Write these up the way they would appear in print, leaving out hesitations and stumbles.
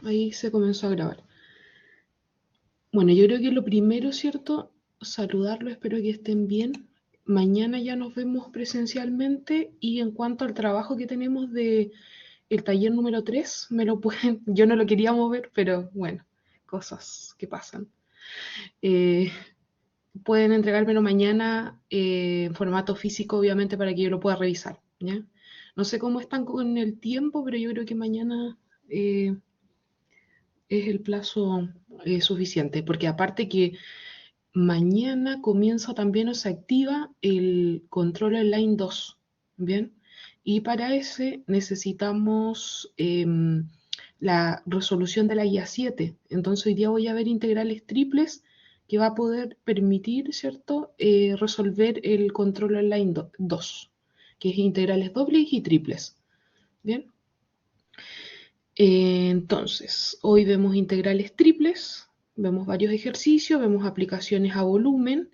Ahí se comenzó a grabar. Bueno, yo creo que lo primero, ¿cierto? Saludarlo, espero que estén bien. Mañana ya nos vemos presencialmente y en cuanto al trabajo que tenemos de el taller número 3 me lo pueden, yo no lo quería mover, pero bueno, cosas que pasan. Eh, Pueden entregármelo mañana en formato físico, obviamente, para que yo lo pueda revisar, ¿ya? No sé cómo están con el tiempo, pero yo creo que mañana eh, es el plazo suficiente, porque aparte que mañana comienza también o se activa el control online 2, ¿bien? Y para ese necesitamos la resolución de la guía 7. Entonces hoy día voy a ver integrales triples que va a poder permitir, ¿cierto?, resolver el control online 2, que es integrales dobles y triples, ¿bien? Entonces, hoy vemos integrales triples, vemos varios ejercicios, vemos aplicaciones a volumen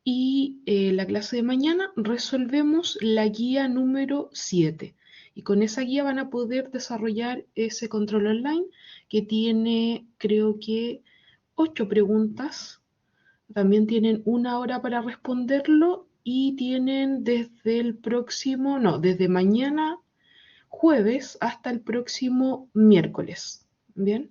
y la clase de mañana resolvemos la guía número 7. Y con esa guía van a poder desarrollar ese control online que tiene, creo que, 8 preguntas. También tienen una hora para responderlo y tienen desde el próximo, no, desde mañana jueves hasta el próximo miércoles. Bien,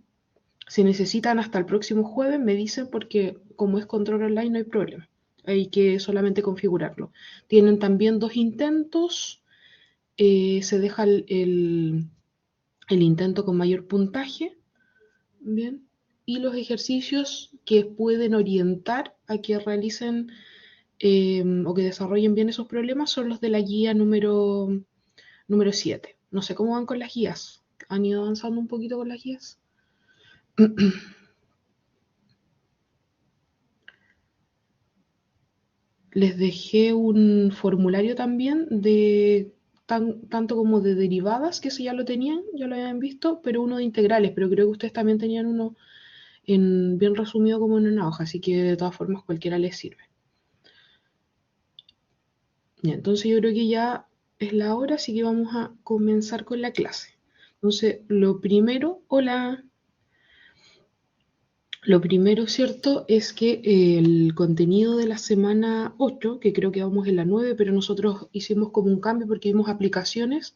si necesitan hasta el próximo jueves, me dicen porque como es control online no hay problema. Hay que solamente configurarlo. Tienen también 2 intentos. Se deja el intento con mayor puntaje. Bien. Y los ejercicios que pueden orientar a que realicen o que desarrollen bien esos problemas son los de la guía número 7. No sé cómo van con las guías. ¿Han ido avanzando un poquito con las guías? Les dejé un formulario también de tanto como de derivadas, que eso ya lo tenían, ya lo habían visto, pero uno de integrales, pero creo que ustedes también tenían uno bien resumido como en una hoja, así que de todas formas cualquiera les sirve. Ya, entonces yo creo que ya es la hora, así que vamos a comenzar con la clase. Entonces, lo primero, hola. Lo primero, ¿cierto?, es que el contenido de la semana 8, que creo que vamos en la 9, pero nosotros hicimos como un cambio porque vimos aplicaciones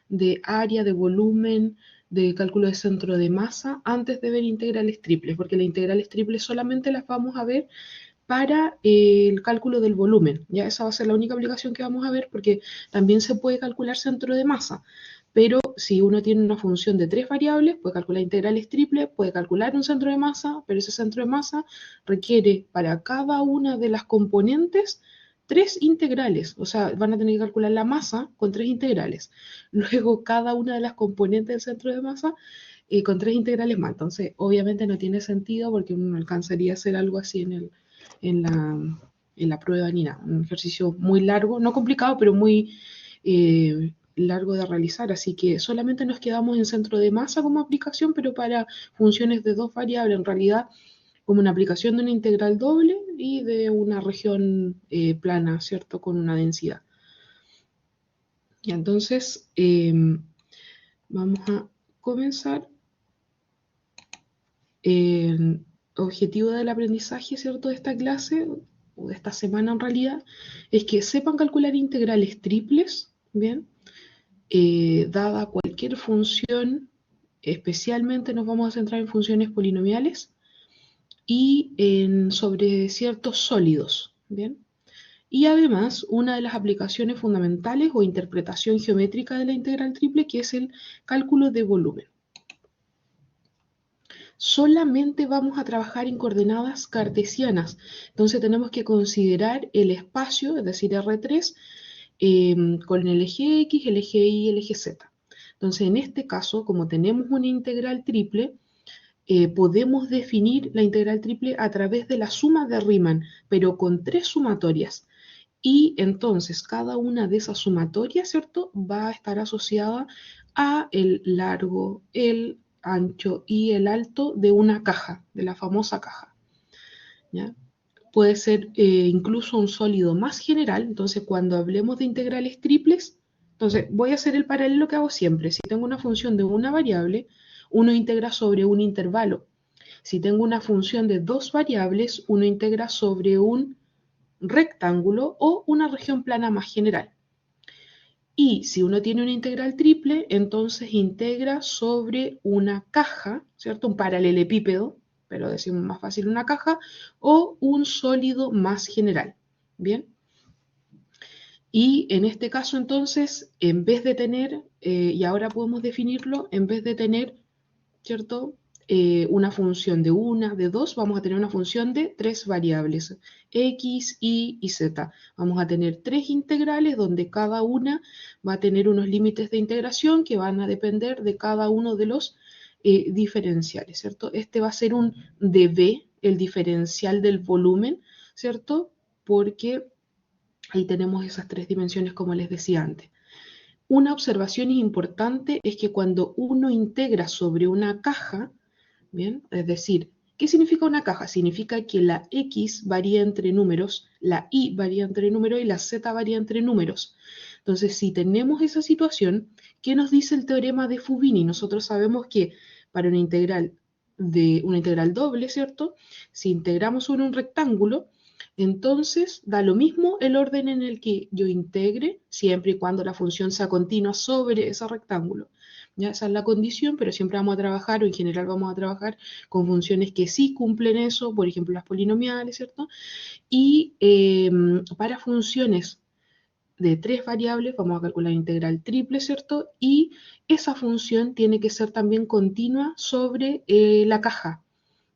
de área, de volumen, de cálculo de centro de masa, antes de ver integrales triples, porque las integrales triples solamente las vamos a ver para el cálculo del volumen. Ya esa va a ser la única aplicación que vamos a ver porque también se puede calcular centro de masa. Pero si uno tiene una función de 3 variables, puede calcular integrales triples, puede calcular un centro de masa, pero ese centro de masa requiere para cada una de las componentes 3 integrales. O sea, van a tener que calcular la masa con 3 integrales. Luego, cada una de las componentes del centro de masa con 3 integrales más. Entonces, obviamente no tiene sentido porque uno no alcanzaría a hacer algo así en la, en la prueba ni nada. Un ejercicio muy largo, no complicado, pero muy largo de realizar. Así que solamente nos quedamos en centro de masa como aplicación, pero para funciones de 2 variables, en realidad como una aplicación de una integral doble y de una región plana, ¿cierto? Con una densidad. Y entonces vamos a comenzar. El objetivo del aprendizaje, ¿cierto?, de esta clase, o de esta semana en realidad, es que sepan calcular integrales triples, ¿bien? Dada cualquier función, especialmente nos vamos a centrar en funciones polinomiales y sobre ciertos sólidos, ¿bien? Y además, una de las aplicaciones fundamentales o interpretación geométrica de la integral triple, que es el cálculo de volumen. Solamente vamos a trabajar en coordenadas cartesianas. Entonces tenemos que considerar el espacio, es decir, R3, con el eje X, el eje Y y el eje Z. Entonces, en este caso, como tenemos una integral triple, podemos definir la integral triple a través de la suma de Riemann, pero con 3 sumatorias. Y entonces cada una de esas sumatorias, ¿cierto?, va a estar asociada a el largo, el ancho y el alto de una caja, de la famosa caja, ¿ya? Puede ser incluso un sólido más general. Entonces, cuando hablemos de integrales triples, entonces voy a hacer el paralelo que hago siempre. Si tengo una función de una variable, uno integra sobre un intervalo. Si tengo una función de dos variables, uno integra sobre un rectángulo o una región plana más general. Y si uno tiene una integral triple, entonces integra sobre una caja, ¿cierto? Un paralelepípedo, pero decimos más fácil una caja, o un sólido más general. ¿Bien? Y en este caso entonces, en vez de tener, y ahora podemos definirlo, en vez de tener, ¿cierto? Una función de una, de dos, vamos a tener una función de tres variables, x, y z. Vamos a tener tres integrales donde cada una va a tener unos límites de integración que van a depender de cada uno de los diferenciales, ¿cierto? Este va a ser un dv, el diferencial del volumen, ¿cierto? Porque ahí tenemos esas tres dimensiones como les decía antes. Una observación importante es que cuando uno integra sobre una caja, ¿bien? Es decir, ¿qué significa una caja? Significa que la x varía entre números, la y varía entre números y la z varía entre números. Entonces, si tenemos esa situación, ¿qué nos dice el teorema de Fubini? Nosotros sabemos que para una integral doble, ¿cierto? Si integramos sobre un rectángulo, entonces da lo mismo el orden en el que yo integre, siempre y cuando la función sea continua sobre ese rectángulo. ¿Ya? Esa es la condición, pero siempre vamos a trabajar, o en general vamos a trabajar con funciones que sí cumplen eso, por ejemplo las polinomiales, ¿cierto? Y para funciones de tres variables vamos a calcular integral triple, ¿cierto? Y esa función tiene que ser también continua sobre la caja,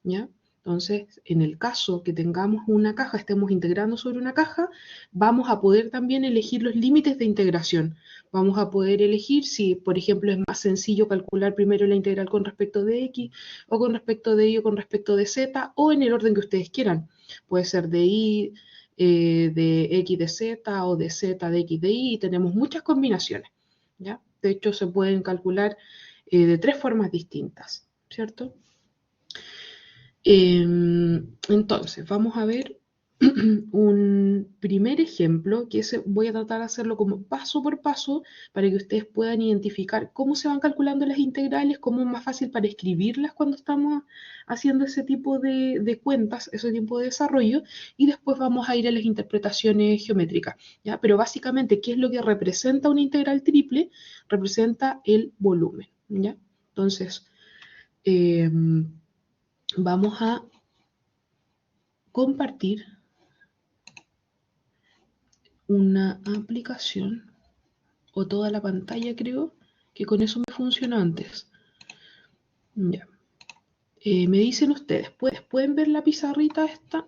¿ya? Entonces, en el caso que tengamos una caja, estemos integrando sobre una caja, vamos a poder también elegir los límites de integración. Vamos a poder elegir si, por ejemplo, es más sencillo calcular primero la integral con respecto de x, o con respecto de y, o con respecto de z, o en el orden que ustedes quieran. Puede ser de y, de x de z, o de z de x de y, y tenemos muchas combinaciones, ¿ya? De hecho, se pueden calcular de tres formas distintas, ¿cierto? Entonces, vamos a ver un primer ejemplo, que voy a tratar de hacerlo como paso por paso para que ustedes puedan identificar cómo se van calculando las integrales, cómo es más fácil para escribirlas cuando estamos haciendo ese tipo de cuentas, ese tipo de desarrollo, y después vamos a ir a las interpretaciones geométricas, ¿ya? Pero básicamente, ¿qué es lo que representa una integral triple? Representa el volumen, ¿ya? Entonces, vamos a compartir una aplicación o toda la pantalla, creo que con eso me funcionó antes. Ya. Me dicen ustedes, ¿pueden ver la pizarrita esta?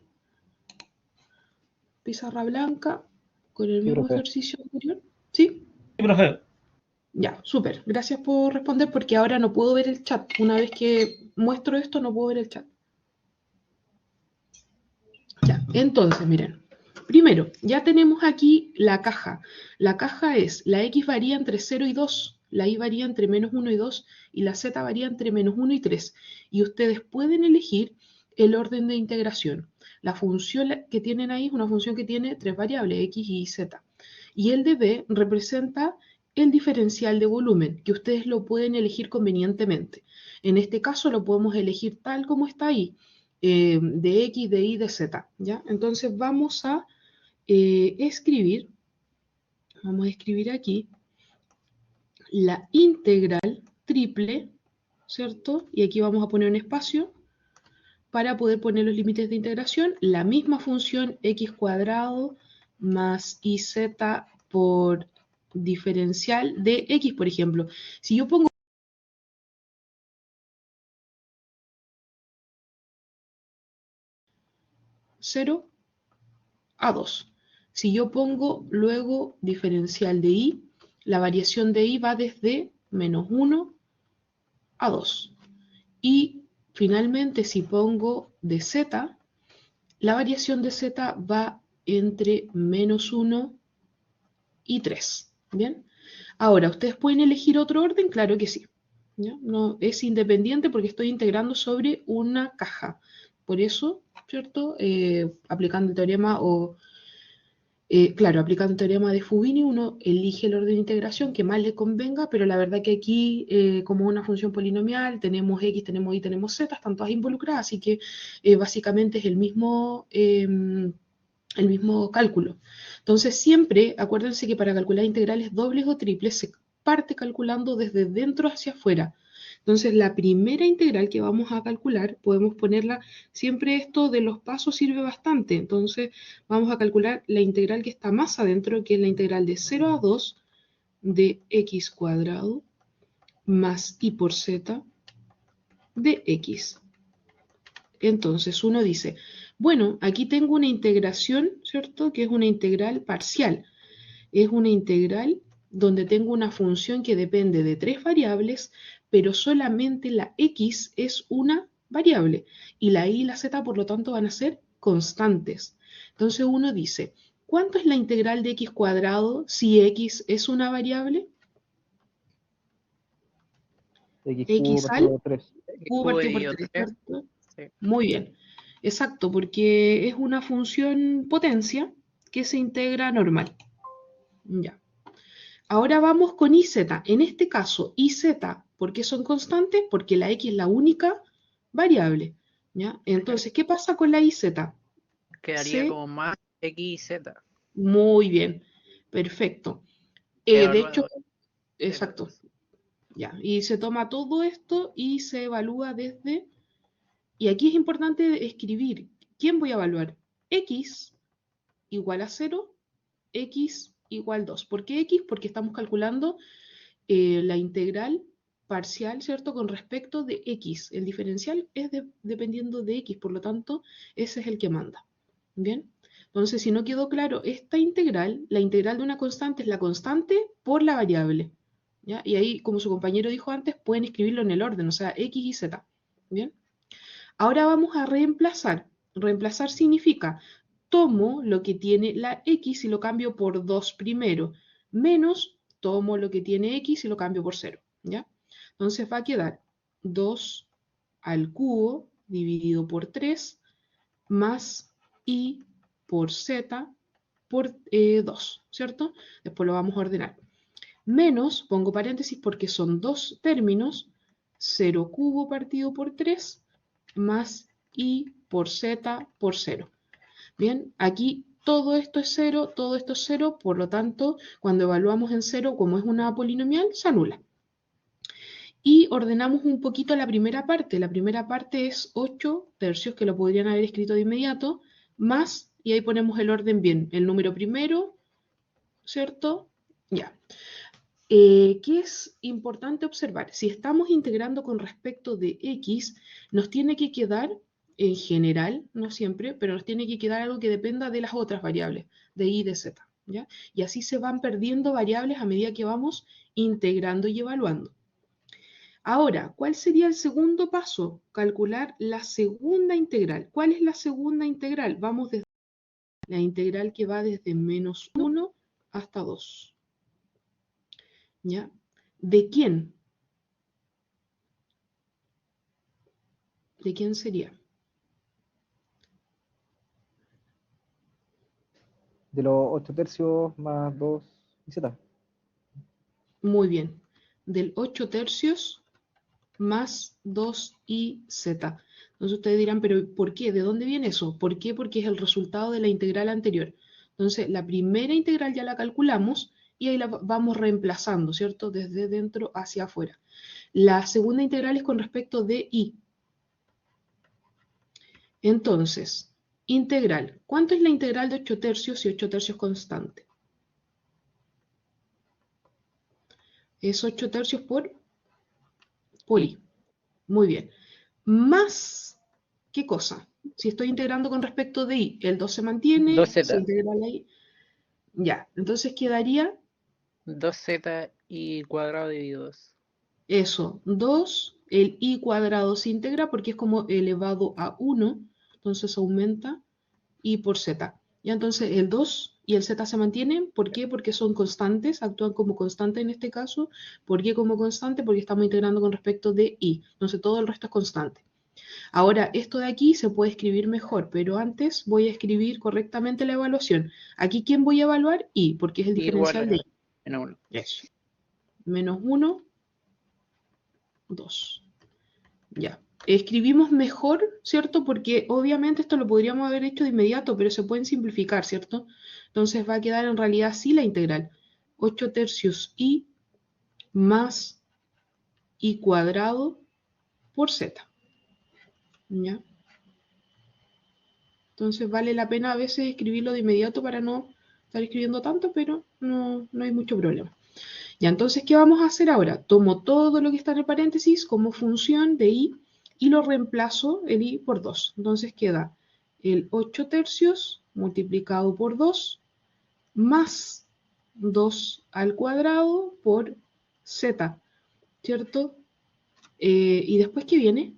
Pizarra blanca con el Sí, mismo profe. ejercicio anterior. ¿Sí? Sí, profe. Ya, súper. Gracias por responder porque ahora no puedo ver el chat. Una vez que muestro esto no puedo ver el chat. Ya, entonces, miren. Primero, ya tenemos aquí la caja. La caja es, la x varía entre 0 y 2, la y varía entre menos 1 y 2, y la z varía entre menos 1 y 3. Y ustedes pueden elegir el orden de integración. La función que tienen ahí es una función que tiene tres variables, x y z. Y el de b representa el diferencial de volumen, que ustedes lo pueden elegir convenientemente. En este caso lo podemos elegir tal como está ahí, de x, de y, de z, ¿ya? Entonces vamos a escribir aquí la integral triple, ¿cierto? Y aquí vamos a poner un espacio para poder poner los límites de integración. La misma función x cuadrado más iz por diferencial de x, por ejemplo. Si yo pongo 0 a 2. Si yo pongo luego diferencial de y, la variación de y va desde menos 1 a 2. Y finalmente, si pongo de z, la variación de z va entre menos 1 y 3. ¿Bien? Ahora, ¿ustedes pueden elegir otro orden? Claro que sí. ¿Ya? No, es independiente porque estoy integrando sobre una caja. Por eso, ¿cierto? Aplicando el teorema o Claro, aplicando el teorema de Fubini, uno elige el orden de integración que más le convenga, pero la verdad que aquí, como es una función polinomial, tenemos x, tenemos y, tenemos z, están todas involucradas, así que básicamente es el mismo cálculo. Entonces, siempre, acuérdense que para calcular integrales dobles o triples se parte calculando desde dentro hacia afuera. Entonces, la primera integral que vamos a calcular, podemos ponerla, siempre esto de los pasos sirve bastante. Entonces, vamos a calcular la integral que está más adentro, que es la integral de 0 a 2 de x cuadrado más y por z de x. Entonces uno dice, bueno, aquí tengo una integración, ¿cierto? Que es una integral parcial. Es una integral donde tengo una función que depende de tres variables, pero solamente la x es una variable y la y y la z por lo tanto van a ser constantes. Entonces uno dice, ¿cuánto es la integral de x cuadrado si x es una variable? X cubo X partido al por 3. cubo Q partido por dividido 3, 3. ¿cierto? Sí. Muy bien. Exacto, porque es una función potencia que se integra normal. Ya. Ahora vamos con IZ. En este caso, IZ, ¿por qué son constantes? Porque la X es la única variable. ¿Ya? Entonces, ¿qué pasa con la IZ? Quedaría C, como más X y Z. muy bien. Perfecto. De hecho, Evaluado. exacto. Ya. Y se toma todo esto y se evalúa desde. Y aquí es importante escribir. ¿Quién voy a evaluar? X igual a 0, x igual 2. ¿Por qué x? Porque estamos calculando la integral parcial, ¿cierto? Con respecto de x. El diferencial es dependiendo de x, por lo tanto, ese es el que manda. ¿Bien? Entonces, si no quedó claro, esta integral, la integral de una constante es la constante por la variable. ¿Ya? Y ahí, como su compañero dijo antes, pueden escribirlo en el orden, o sea, x y z. ¿Bien? Ahora vamos a reemplazar. Reemplazar significa tomo lo que tiene la x y lo cambio por 2 primero, menos tomo lo que tiene x y lo cambio por 0, ¿ya? Entonces va a quedar 2 al cubo dividido por 3 más y por z por 2, ¿cierto? Después lo vamos a ordenar. Menos, pongo paréntesis porque son dos términos, 0 cubo partido por 3 más y por z por 0. Bien, aquí todo esto es 0, todo esto es 0, por lo tanto, cuando evaluamos en 0, como es una polinomial, se anula. Y ordenamos un poquito la primera parte. La primera parte es 8 tercios, que lo podrían haber escrito de inmediato, más, y ahí ponemos el orden bien, el número primero, ¿cierto? Ya. ¿Qué es importante observar? Si estamos integrando con respecto de x, nos tiene que quedar, en general, no siempre, pero nos tiene que quedar algo que dependa de las otras variables, de y de z, ¿ya? Y así se van perdiendo variables a medida que vamos integrando y evaluando. Ahora, ¿cuál sería el segundo paso? Calcular la segunda integral. ¿Cuál es la segunda integral? Vamos desde la integral que va desde menos 1 hasta 2. ¿Ya? ¿De quién? ¿De quién sería? De los 8 tercios más 2 y z. Muy bien. Del 8 tercios más 2 y z. Entonces ustedes dirán, pero ¿por qué? ¿De dónde viene eso? ¿Por qué? Porque es el resultado de la integral anterior. Entonces, la primera integral ya la calculamos y ahí la vamos reemplazando, ¿cierto? Desde dentro hacia afuera. La segunda integral es con respecto de y. Entonces, integral. ¿Cuánto es la integral de 8 tercios y 8 tercios constante? Es 8 tercios por Y i. Muy bien. Más, ¿qué cosa? Si estoy integrando con respecto de i, el 2 se mantiene, se 2Z. integra la i. Ya, entonces quedaría 2Z y cuadrado dividido 2. eso, 2, el i cuadrado se integra porque es como elevado a 1, entonces aumenta i por z. Ya entonces el 2 y el z se mantienen, ¿por qué? Porque son constantes, actúan como constante en este caso. ¿Por qué como constante? Porque estamos integrando con respecto de i, entonces todo el resto es constante. Ahora, esto de aquí se puede escribir mejor, pero antes voy a escribir correctamente la evaluación. Aquí, ¿quién voy a evaluar? Y, porque es el Igual diferencial de a y. menos 1. Eso. Menos 1, 2. Ya. Escribimos mejor, ¿cierto? Porque obviamente esto lo podríamos haber hecho de inmediato, pero se pueden simplificar, ¿cierto? Entonces va a quedar en realidad así la integral. 8 tercios y más y cuadrado por z. ¿Ya? Entonces vale la pena a veces escribirlo de inmediato para no estar escribiendo tanto, pero no hay mucho problema. Ya, entonces, ¿qué vamos a hacer ahora? Tomo todo lo que está en el paréntesis como función de y lo reemplazo el i por 2. Entonces queda el 8 tercios multiplicado por 2 más 2 al cuadrado por z, ¿cierto? Y después, ¿qué viene?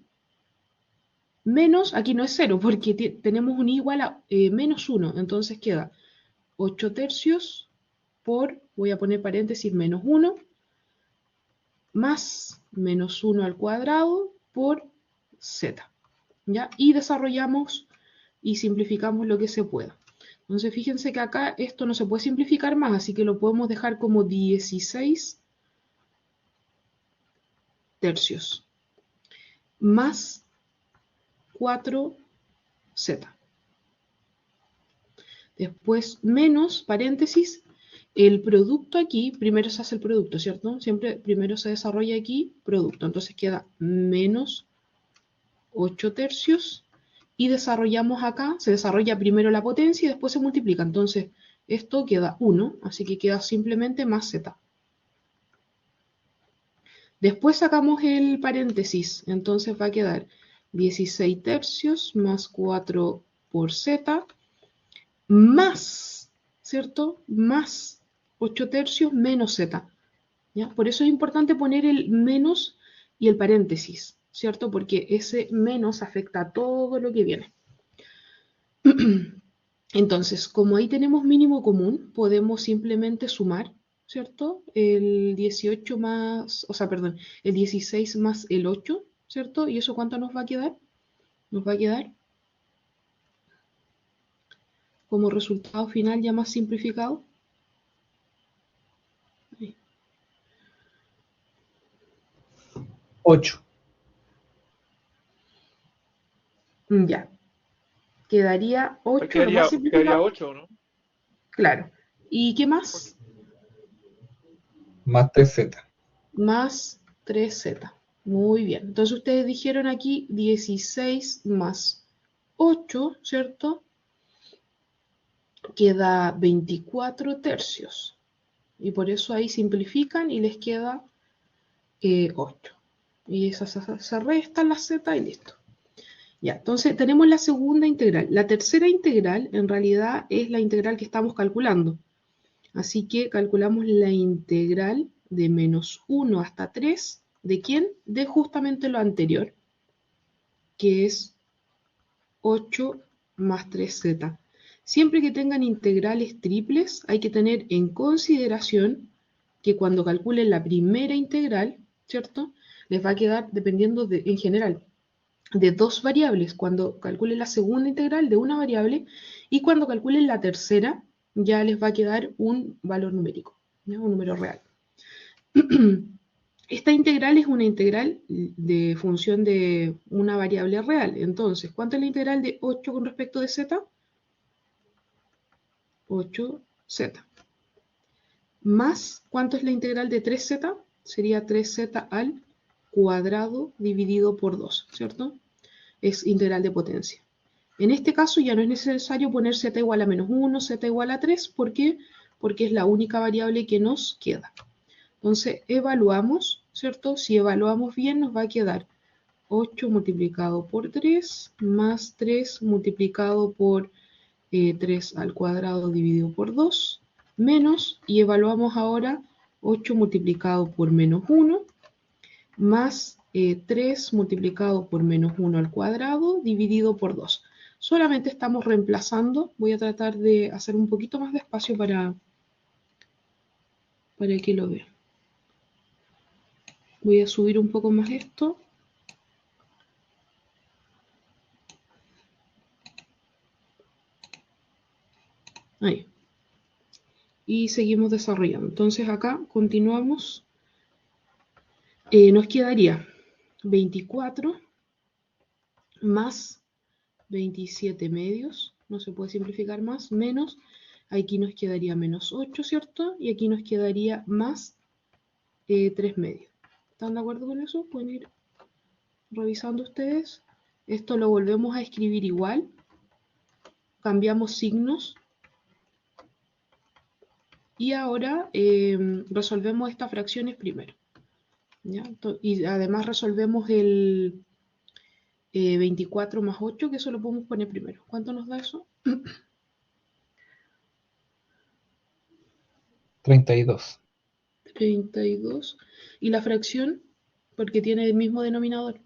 Menos, aquí no es 0 porque tenemos un i igual a menos 1, entonces queda 8 tercios por, voy a poner paréntesis, menos 1, más menos 1 al cuadrado por z. ¿Ya? Y desarrollamos y simplificamos lo que se pueda. Entonces fíjense que acá esto no se puede simplificar más, así que lo podemos dejar como 16 tercios más 4z. Después menos, paréntesis, el producto aquí, primero se hace el producto, ¿cierto? Siempre primero se desarrolla aquí producto. Entonces queda menos 8 tercios y desarrollamos acá, se desarrolla primero la potencia y después se multiplica. Entonces esto queda 1, así que queda simplemente más z. Después sacamos el paréntesis, entonces va a quedar 16 tercios más 4 por z más, ¿cierto? Más 8 tercios menos z. ¿Ya? Por eso es importante poner el menos y el paréntesis, ¿cierto? Porque ese menos afecta a todo lo que viene. Entonces, como ahí tenemos mínimo común, podemos simplemente sumar, ¿cierto? El 18 más, o sea, perdón, el 16 más el 8, ¿cierto? ¿Y eso cuánto nos va a quedar? Nos va a quedar como resultado final ya más simplificado. 8. Ya. Quedaría 8, lo más Quedaría simplificado. 8, ¿no? Claro. ¿Y qué más? Más 3z. Más 3z. Muy bien. Entonces ustedes dijeron aquí 16 más 8, ¿cierto? Queda 24 tercios. Y por eso ahí simplifican y les queda 8. Y esas se restan la z y listo. Ya, entonces tenemos la segunda integral. La tercera integral en realidad es la integral que estamos calculando. Así que calculamos la integral de menos 1 hasta 3. ¿De quién? De justamente lo anterior, que es 8 más 3z. Siempre que tengan integrales triples, hay que tener en consideración que cuando calculen la primera integral, ¿cierto? Les va a quedar, dependiendo de, en general, de dos variables. Cuando calculen la segunda integral, de una variable, y cuando calculen la tercera, ya les va a quedar un valor numérico, ¿ya? Un número real. Esta integral es una integral de función de una variable real. Entonces, ¿cuánto es la integral de 8 con respecto de z? 8z. Más, ¿cuánto es la integral de 3z? Sería 3z al cuadrado dividido por 2, ¿cierto? Es integral de potencia. En este caso ya no es necesario poner z igual a menos 1, z igual a 3. ¿Por qué? Porque es la única variable que nos queda. Entonces, evaluamos, ¿cierto? Si evaluamos bien, nos va a quedar 8 multiplicado por 3 más 3 multiplicado por 3 al cuadrado dividido por 2 menos, y evaluamos ahora 8 multiplicado por menos 1 más 3 multiplicado por menos 1 al cuadrado dividido por 2. Solamente estamos reemplazando. Voy a tratar de hacer un poquito más de espacio para que lo vean. Voy a subir un poco más esto. Ahí. Y seguimos desarrollando. Entonces acá continuamos. Nos quedaría 24 más 27 medios, no se puede simplificar más, menos, aquí nos quedaría menos 8, ¿cierto? Y aquí nos quedaría más 3 medios. ¿Están de acuerdo con eso? Pueden ir revisando ustedes. Esto lo volvemos a escribir igual. Cambiamos signos. Y ahora resolvemos estas fracciones primero, ¿ya? Y además resolvemos el 24 más 8, que eso lo podemos poner primero. ¿Cuánto nos da eso? 32. 32. ¿Y la fracción? Porque tiene el mismo denominador.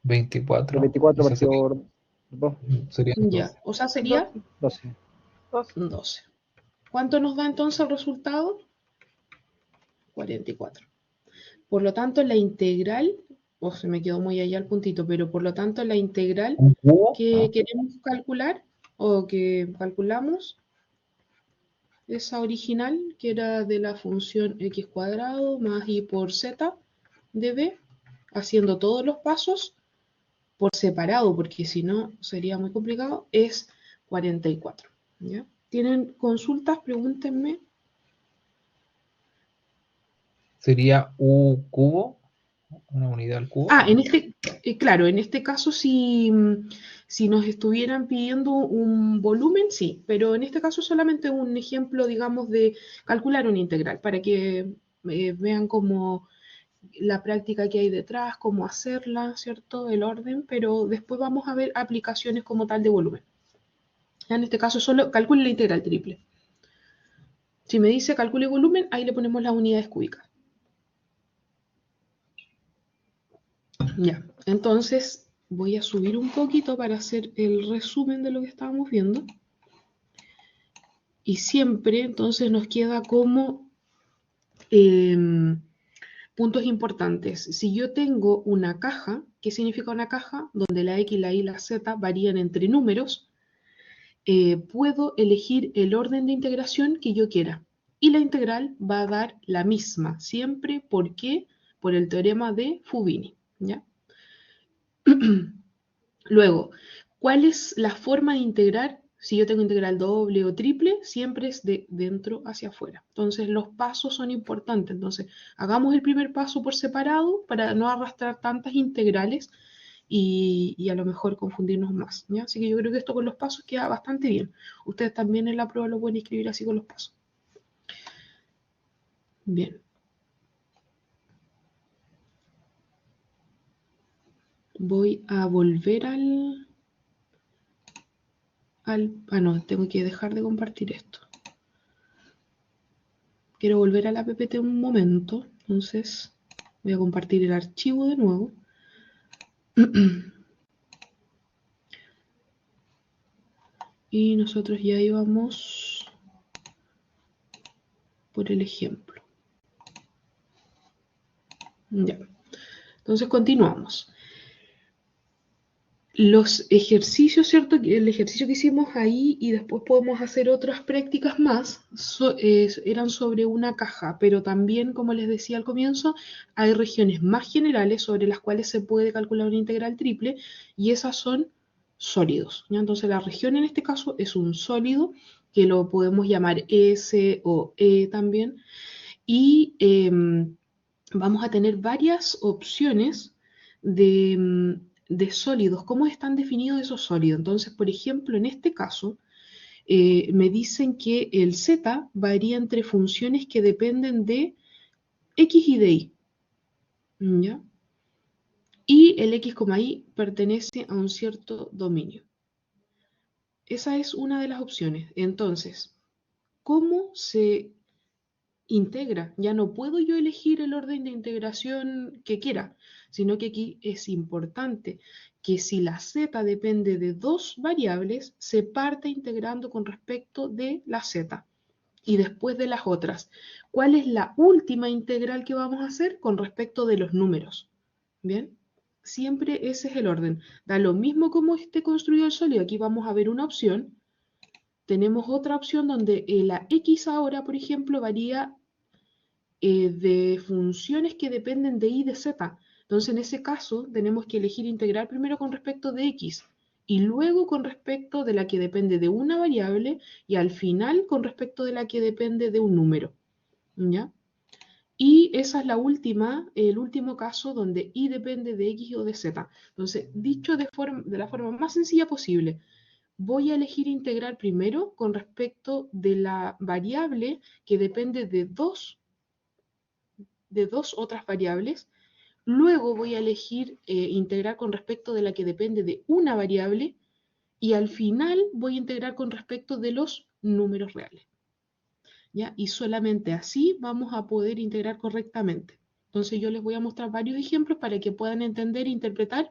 24. 24 Ese partido 2. sería Ya, o sea, sería 12. 12. ¿Cuánto nos da entonces el resultado? 44. Por lo tanto, la integral, se me quedó muy allá el puntito, pero por lo tanto la integral un cubo. que queremos calcular o que calculamos, esa original, que era de la función x cuadrado más y por z de b, haciendo todos los pasos por separado, porque si no sería muy complicado, es 44. ¿Ya? ¿Tienen consultas? Pregúntenme. Sería u cubo, una unidad al cubo. Claro, en este caso si nos estuvieran pidiendo un volumen, sí, pero en este caso solamente un ejemplo, digamos, de calcular una integral, para que vean cómo la práctica que hay detrás, cómo hacerla, ¿cierto? El orden, pero después vamos a ver aplicaciones como tal de volumen. En este caso solo calcule la integral triple. Si me dice calcule volumen, ahí le ponemos las unidades cúbicas. Ya, entonces voy a subir un poquito para hacer el resumen de lo que estábamos viendo. Y siempre entonces nos queda como puntos importantes. Si yo tengo una caja, ¿qué significa una caja? Donde la X, la Y y la Z varían entre números, puedo elegir el orden de integración que yo quiera. Y la integral va a dar la misma, siempre. ¿Por qué? Por el teorema de Fubini, ¿ya? Luego, ¿cuál es la forma de integrar? Si yo tengo integral doble o triple, siempre es de dentro hacia afuera. Entonces, los pasos son importantes. Entonces, hagamos el primer paso por separado para no arrastrar tantas integrales y a lo mejor confundirnos más, ¿ya? Así que yo creo que esto con los pasos queda bastante bien. Ustedes también en la prueba lo pueden escribir así con los pasos. Bien. Voy a volver no, tengo que dejar de compartir esto. Quiero volver a la PPT un momento, entonces voy a compartir el archivo de nuevo. Y nosotros ya íbamos por el ejemplo. Ya. Entonces continuamos. Los ejercicios, ¿cierto? El ejercicio que hicimos ahí y después podemos hacer otras prácticas más, eran sobre una caja, pero también, como les decía al comienzo, hay regiones más generales sobre las cuales se puede calcular una integral triple y esas son sólidos, ¿ya? Entonces la región en este caso es un sólido que lo podemos llamar S o E también y vamos a tener varias opciones de sólidos. ¿Cómo están definidos esos sólidos? Entonces, por ejemplo, en este caso, me dicen que el Z varía entre funciones que dependen de X y de Y, ¿ya? Y el X, Y pertenece a un cierto dominio. Esa es una de las opciones. Entonces, ¿cómo se integra? Ya no puedo yo elegir el orden de integración que quiera, sino que aquí es importante que si la z depende de dos variables, se parte integrando con respecto de la z y después de las otras. ¿Cuál es la última integral que vamos a hacer? Con respecto de los números. ¿Bien? Siempre ese es el orden. Da lo mismo como esté construido el sólido. Aquí vamos a ver una opción. Tenemos otra opción donde la x ahora, por ejemplo, varía de funciones que dependen de y de z. Entonces, en ese caso, tenemos que elegir integrar primero con respecto de x y luego con respecto de la que depende de una variable y al final con respecto de la que depende de un número. ¿Ya? Y esa es la última, el último caso donde y depende de x o de z. Entonces, dicho de la forma más sencilla posible, voy a elegir integrar primero con respecto de la variable que depende de dos otras variables. Luego voy a elegir integrar con respecto de la que depende de una variable y al final voy a integrar con respecto de los números reales. ¿Ya? Y solamente así vamos a poder integrar correctamente. Entonces yo les voy a mostrar varios ejemplos para que puedan entender e interpretar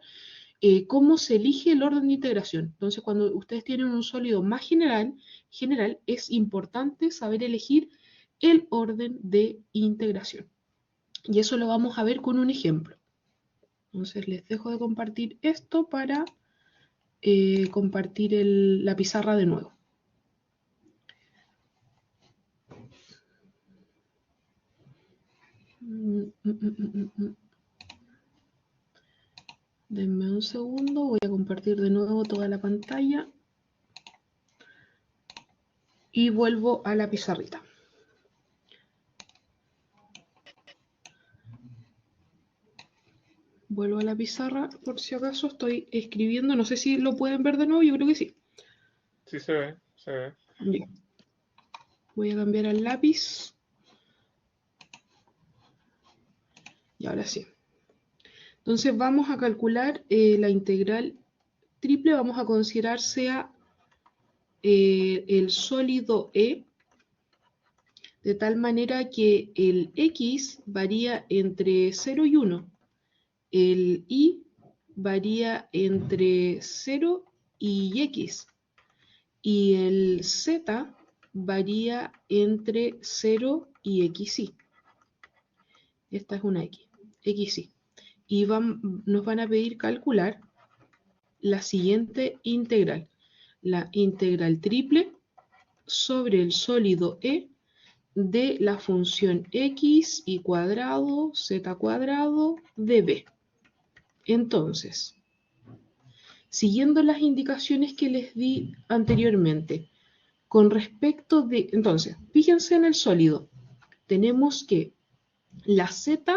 cómo se elige el orden de integración. Entonces cuando ustedes tienen un sólido más general, es importante saber elegir el orden de integración. Y eso lo vamos a ver con un ejemplo. Entonces les dejo de compartir esto para compartir la pizarra de nuevo. Denme un segundo, voy a compartir de nuevo toda la pantalla y vuelvo a la pizarrita. Vuelvo a la pizarra por si acaso estoy escribiendo, no sé si lo pueden ver de nuevo, yo creo que sí. Sí se ve, se ve. Bien. Voy a cambiar al lápiz. Y ahora sí. Entonces vamos a calcular la integral triple, vamos a considerar sea el sólido E, de tal manera que el X varía entre 0 y 1, el Y varía entre 0 y X, y el Z varía entre 0 y XY. Esta es una X, XY. Y nos van a pedir calcular la siguiente integral. La integral triple sobre el sólido E de la función x y cuadrado z cuadrado de b. Entonces, siguiendo las indicaciones que les di anteriormente, con respecto de... Entonces, fíjense en el sólido. Tenemos que la z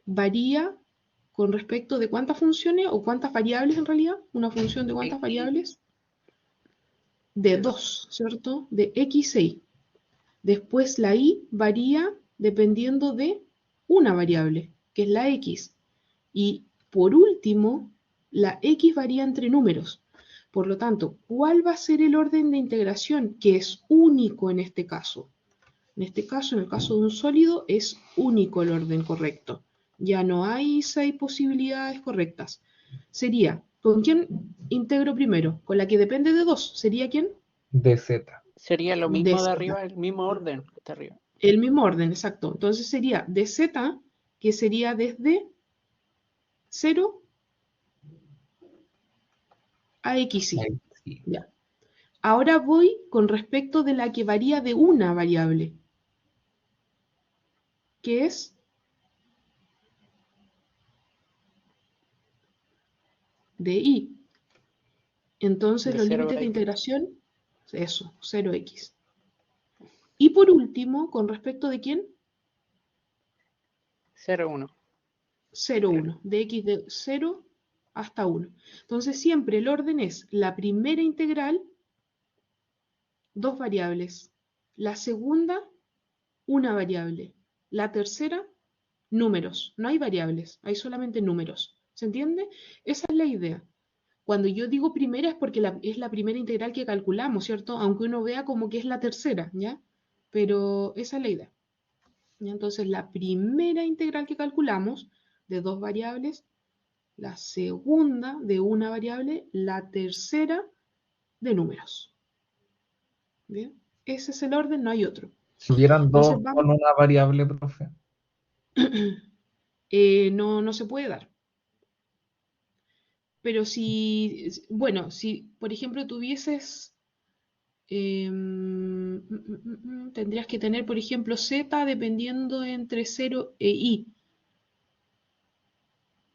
varía con respecto de cuántas funciones o cuántas variables en realidad. Una función de cuántas variables. De 2, ¿cierto? De x e y. Después la y varía dependiendo de una variable, que es la x. Y por último, la x varía entre números. Por lo tanto, ¿cuál va a ser el orden de integración? Que es único en este caso. En este caso, en el caso de un sólido, es único el orden correcto. Ya no hay 6 posibilidades correctas. Sería, ¿con quién integro primero? Con la que depende de 2. ¿Sería quién? DZ. Sería lo mismo de DZ. arriba, el mismo orden que está arriba. El mismo orden, exacto. Entonces sería dz, que sería desde 0 a xy. Ahí sí. Ya. Ahora voy con respecto de la que varía de una variable, que es de y. Entonces De los 0 límites a de X. integración, eso, 0x. Y por último, con respecto de quién? 0, 1. 0, 1. De x de 0 hasta 1. Entonces siempre el orden es la primera integral, dos variables. La segunda, una variable. La tercera, números. No hay variables, hay solamente números. ¿Se entiende? Esa es la idea. Cuando yo digo primera es porque es la primera integral que calculamos, ¿cierto? Aunque uno vea como que es la tercera, ¿ya? Pero esa es la idea. ¿Ya? Entonces, la primera integral que calculamos de dos variables, la segunda de una variable, la tercera de números. ¿Bien? Ese es el orden, no hay otro. Si hubieran Entonces, dos con una variable, profe. no se puede dar. Pero si, bueno, si por ejemplo tuvieses, tendrías que tener, por ejemplo, z dependiendo entre 0 e i.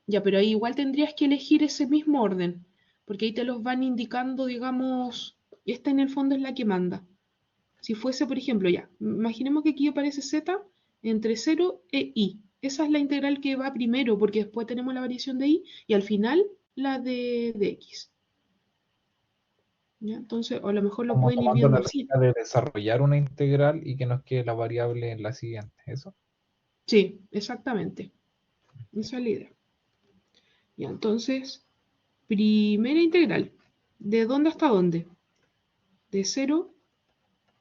Ya, pero ahí igual tendrías que elegir ese mismo orden, porque ahí te los van indicando, digamos, esta en el fondo es la que manda. Si fuese, por ejemplo, ya, imaginemos que aquí aparece z entre 0 e i. Esa es la integral que va primero, porque después tenemos la variación de i y al final la de x. ¿Ya? Entonces, o a lo mejor lo Como pueden ir tomando viendo la así. lógica de desarrollar una integral y que nos quede la variable en la siguiente, ¿eso? Sí, exactamente. Esa es la idea. Ya, entonces, primera integral. ¿De dónde hasta dónde? De 0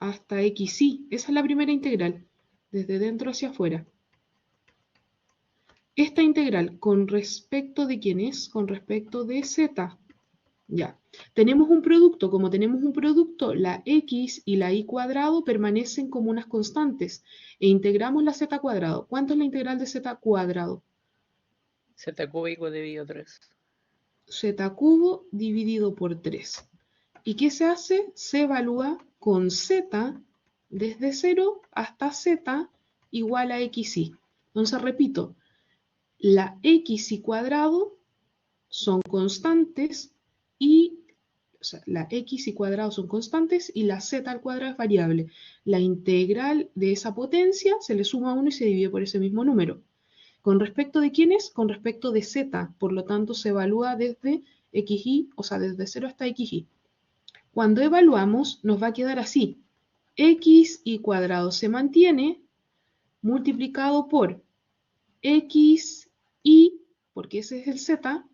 hasta xy. Esa es la primera integral. Desde dentro hacia afuera. Esta integral, ¿con respecto de quién es? Con respecto de z. Ya. Tenemos un producto. Como tenemos un producto, la x y la y cuadrado permanecen como unas constantes. E integramos la z cuadrado. ¿Cuánto es la integral de z cuadrado? Z cúbico dividido 3. Z cubo dividido por 3. ¿Y qué se hace? Se evalúa con z desde 0 hasta z igual a xy. Entonces repito, la xy cuadrado son constantes y o sea, la x y cuadrado son constantes y la z al cuadrado es variable. La integral de esa potencia se le suma a 1 y se divide por ese mismo número. ¿Con respecto de quién es? Con respecto de z, por lo tanto se evalúa desde xy, o sea, desde 0 hasta xy. Cuando evaluamos nos va a quedar así. X y cuadrado se mantiene multiplicado por x y, porque ese es el z,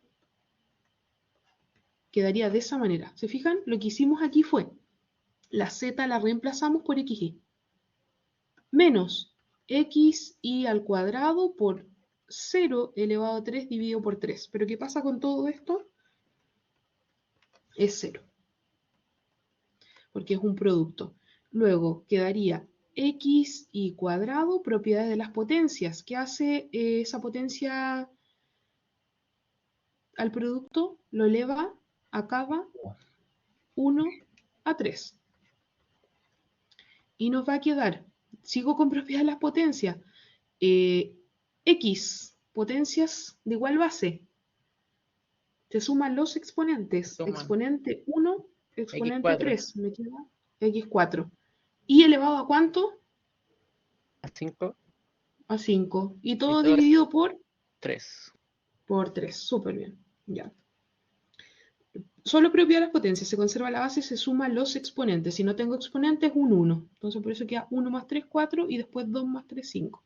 quedaría de esa manera. ¿Se fijan? Lo que hicimos aquí fue, la z la reemplazamos por xy, menos xy al cuadrado por 0 elevado a 3 dividido por 3. ¿Pero qué pasa con todo esto? Es 0, porque es un producto. Luego quedaría x y cuadrado, propiedades de las potencias. ¿Qué hace esa potencia al producto? Lo eleva a cada 1 a 3. Y nos va a quedar, sigo con propiedades de las potencias, x, potencias de igual base. Se suman los exponentes. Suman. Exponente 1, exponente X4. 3. Me queda x4. ¿Y elevado a cuánto? A 5. A 5. Y Y todo todo es dividido por 3. 3. Súper bien. Ya. Solo propiedad de las potencias. Se conserva la base y se suman los exponentes. Si no tengo exponentes, un 1. Entonces por eso queda 1 más 3, 4. Y después 2 más 3, 5.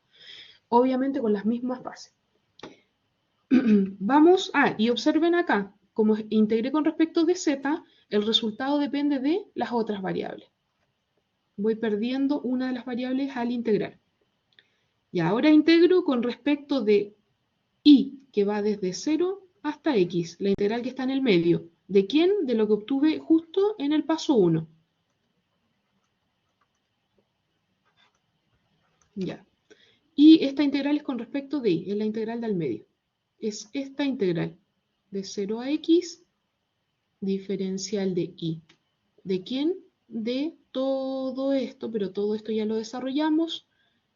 Obviamente con las mismas bases. Vamos, y observen acá, como integré con respecto de z, el resultado depende de las otras variables. Voy perdiendo una de las variables al integrar. Y ahora integro con respecto de y, que va desde 0 hasta x, la integral que está en el medio. ¿De quién? De lo que obtuve justo en el paso 1. Ya. Y esta integral es con respecto de y, es la integral del medio. Es esta integral, de 0 a x, diferencial de y. ¿De quién? De todo esto, pero todo esto ya lo desarrollamos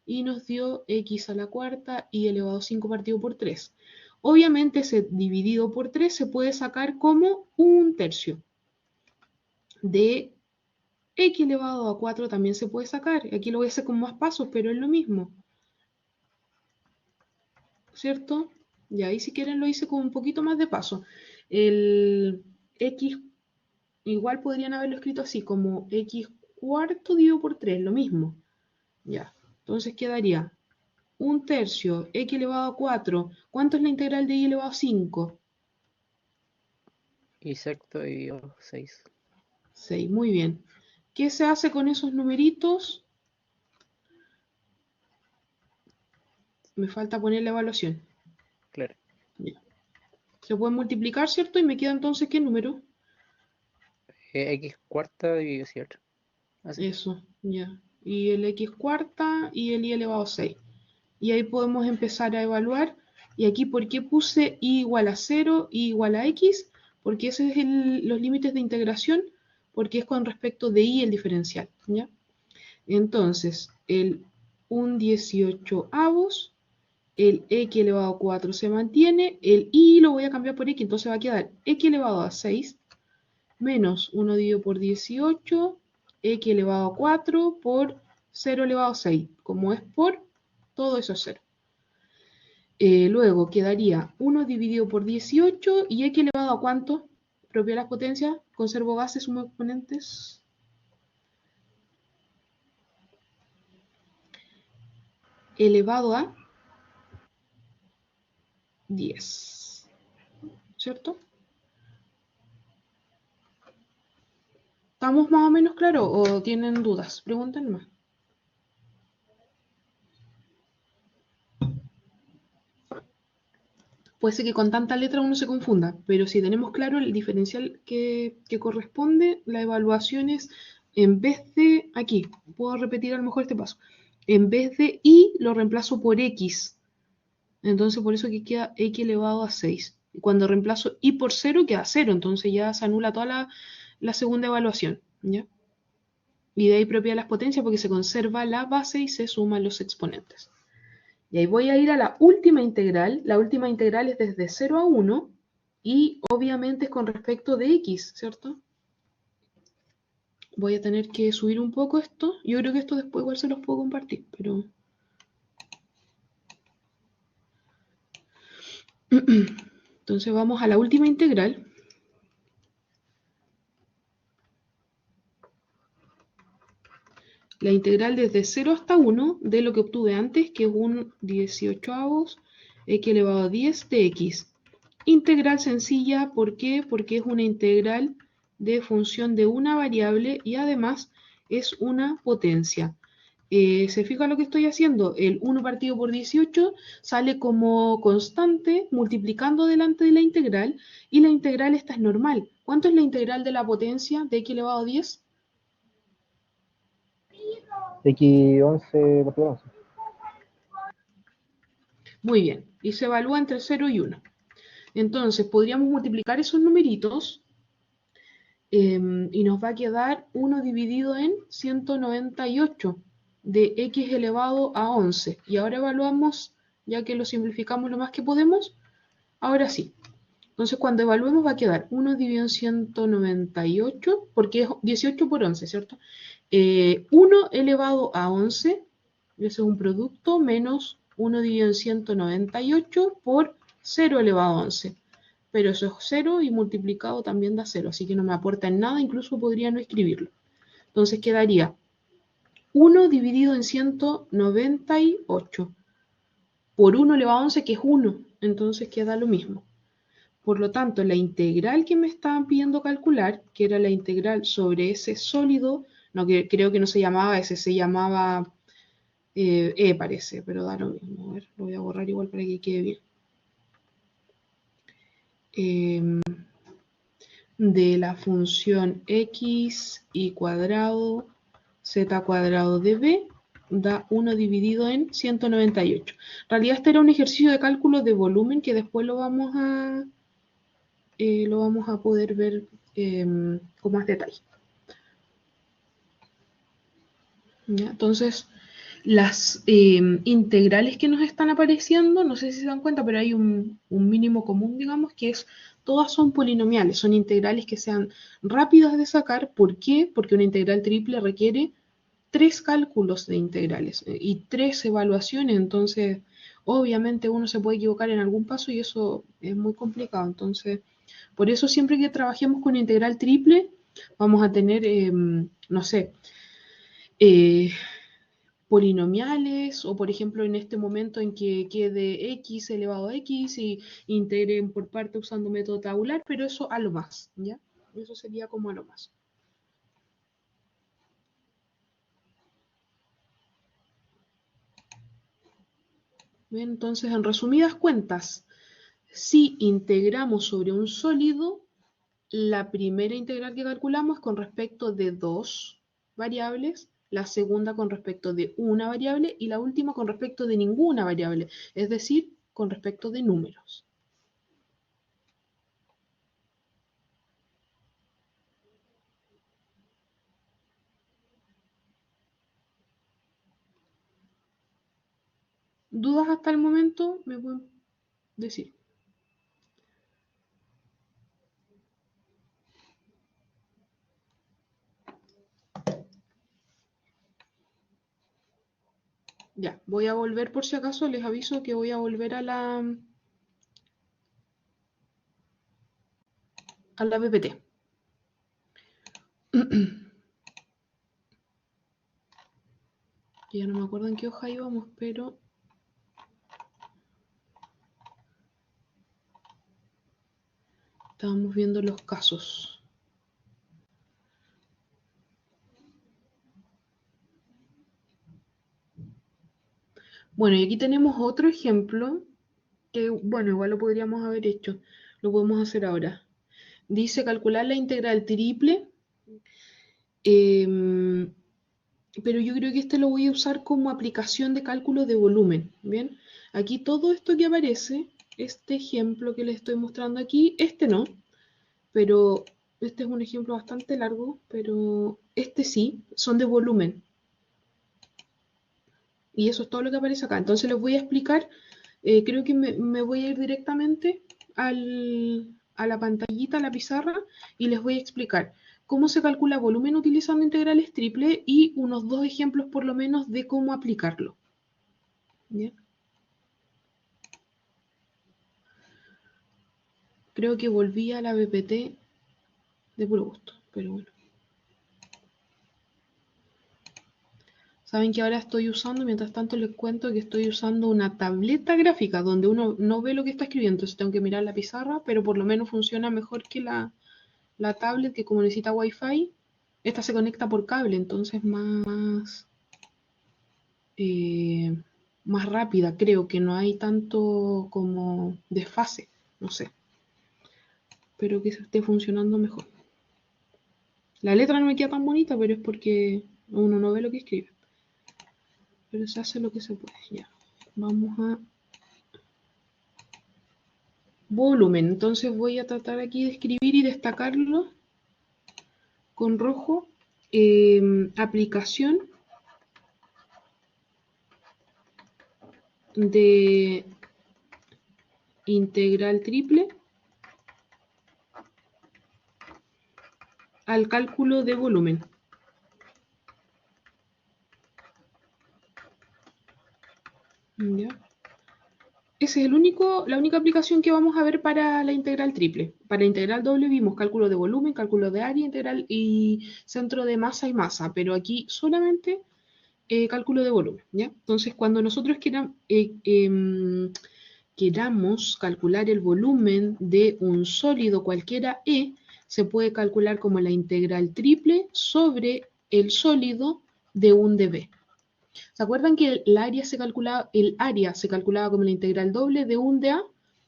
y nos dio x a la cuarta y elevado a 5 partido por 3. Obviamente ese dividido por 3 se puede sacar como un tercio. De x elevado a 4 también se puede sacar. Aquí lo voy a hacer con más pasos, pero es lo mismo. ¿Cierto? Y ahí si quieren lo hice con un poquito más de paso. El x igual podrían haberlo escrito así, como x cuarto dividido por 3, lo mismo. Ya, entonces quedaría un tercio, x elevado a 4. ¿Cuánto es la integral de y elevado a 5? Y sexto dividido 6. 6, muy bien. ¿Qué se hace con esos numeritos? Me falta poner la evaluación. Claro. Ya. Se pueden multiplicar, ¿cierto? Y me queda entonces, ¿qué número? X cuarta dividido 7. Así. Eso, ya. Y el x cuarta y el y elevado a 6. Y ahí podemos empezar a evaluar. Y aquí, ¿por qué puse y igual a 0, y igual a x? porque ese es los límites de integración, porque es con respecto de y el diferencial, ¿ya? Entonces, el 1/18avos, el x elevado a 4 se mantiene, el y lo voy a cambiar por x, entonces va a quedar x elevado a 6 menos 1 dividido por 18, x elevado a 4 por 0 elevado a 6. Como es por, todo eso es 0. Luego quedaría 1 dividido por 18 y x elevado a ¿cuánto? Propia de las potencias, conservo bases, sumo exponentes. Elevado a 10. ¿Cierto? ¿Estamos más o menos claros o tienen dudas? Pregunten más. Puede ser que con tanta letra uno se confunda, pero si tenemos claro el diferencial que corresponde, la evaluación es, en vez de, aquí, puedo repetir a lo mejor este paso, en vez de y lo reemplazo por x, entonces por eso que queda x elevado a 6. Y cuando reemplazo y por 0 queda 0, entonces ya se anula toda la segunda evaluación, ¿ya? Y de ahí propia de las potencias porque se conserva la base y se suman los exponentes. Y ahí voy a ir a la última integral. La última integral es desde 0 a 1 y obviamente es con respecto de x, ¿cierto? Voy a tener que subir un poco esto. Yo creo que esto después igual se los puedo compartir, pero... Entonces vamos a la última integral. La integral desde 0 hasta 1 de lo que obtuve antes, que es un 18avos x elevado a 10 de x. Integral sencilla, ¿por qué? Porque es una integral de función de una variable y además es una potencia. ¿Se fija lo que estoy haciendo? El 1 partido por 18 sale como constante multiplicando delante de la integral y la integral esta es normal. ¿Cuánto es la integral de la potencia de x elevado a 10? X11 por 11. Muy bien, y se evalúa entre 0 y 1. Entonces podríamos multiplicar esos numeritos y nos va a quedar 1 dividido en 198 de x elevado a 11. Y ahora evaluamos, ya que lo simplificamos lo más que podemos, ahora sí. Entonces cuando evaluemos va a quedar 1 dividido en 198, porque es 18 por 11, ¿cierto? 1 elevado a 11, ese es un producto, menos 1 dividido en 198 por 0 elevado a 11. Pero eso es 0 y multiplicado también da 0, así que no me aporta en nada, incluso podría no escribirlo. Entonces quedaría 1 dividido en 198 por 1 elevado a 11, que es 1, entonces queda lo mismo. Por lo tanto, la integral que me estaban pidiendo calcular, que era la integral sobre ese sólido, no, que creo que no se llamaba ese, se llamaba parece, pero da lo mismo. A ver, lo voy a borrar igual para que quede bien. De la función x y cuadrado z cuadrado de b da 1 dividido en 198. En realidad este era un ejercicio de cálculo de volumen que después lo vamos a poder ver con más detalle. ¿Ya? Entonces, las integrales que nos están apareciendo, no sé si se dan cuenta, pero hay un mínimo común, digamos, que es, todas son polinomiales, son integrales que sean rápidas de sacar. ¿Por qué? Porque una integral triple requiere 3 cálculos de integrales y 3 evaluaciones, entonces obviamente uno se puede equivocar en algún paso y eso es muy complicado. Entonces, por eso siempre que trabajemos con integral triple, vamos a tener, no sé, polinomiales, o por ejemplo en este momento en que quede x elevado a x y integren por parte usando método tabular, pero eso a lo más, ¿ya? Eso sería como a lo más. Bien, entonces, en resumidas cuentas, si integramos sobre un sólido, la primera integral que calculamos es con respecto de 2 variables, la segunda con respecto de una variable y la última con respecto de ninguna variable, es decir, con respecto de números. ¿Dudas hasta el momento? Me pueden decir. Ya, voy a volver por si acaso, les aviso que voy a volver a la PPT. Ya no me acuerdo en qué hoja íbamos, pero estábamos viendo los casos. Bueno, y aquí tenemos otro ejemplo que, bueno, igual lo podríamos haber hecho. Lo podemos hacer ahora. Dice calcular la integral triple. Pero yo creo que este lo voy a usar como aplicación de cálculo de volumen. Bien, aquí todo esto que aparece, este ejemplo que les estoy mostrando aquí, este no, pero este es un ejemplo bastante largo, pero este sí, son de volumen. Y eso es todo lo que aparece acá. Entonces les voy a explicar, creo que me voy a ir directamente a la pantallita, a la pizarra, y les voy a explicar cómo se calcula volumen utilizando integrales triple y unos 2 ejemplos por lo menos de cómo aplicarlo. ¿Bien? Creo que volví a la PPT de puro gusto, pero bueno. Saben que ahora estoy usando, mientras tanto les cuento que estoy usando una tableta gráfica donde uno no ve lo que está escribiendo, entonces tengo que mirar la pizarra, pero por lo menos funciona mejor que la tablet, que como necesita Wi-Fi, esta se conecta por cable, entonces eh, más rápida, creo que no hay tanto como desfase, no sé. Espero que esté funcionando mejor. La letra no me queda tan bonita, pero es porque uno no ve lo que escribe. Pero se hace lo que se puede, ya. Vamos a volumen. Entonces voy a tratar aquí de escribir y destacarlo con rojo. Aplicación de integral triple al cálculo de volumen. ¿Ya? Ese es la única aplicación que vamos a ver para la integral triple. Para la integral doble vimos cálculo de volumen, cálculo de área integral y centro de masa y masa, pero aquí solamente cálculo de volumen, ¿ya? Entonces, cuando nosotros queramos calcular el volumen de un sólido cualquiera E, se puede calcular como la integral triple sobre el sólido de un dB. ¿Se acuerdan que el área se calculaba como la integral doble de un dA?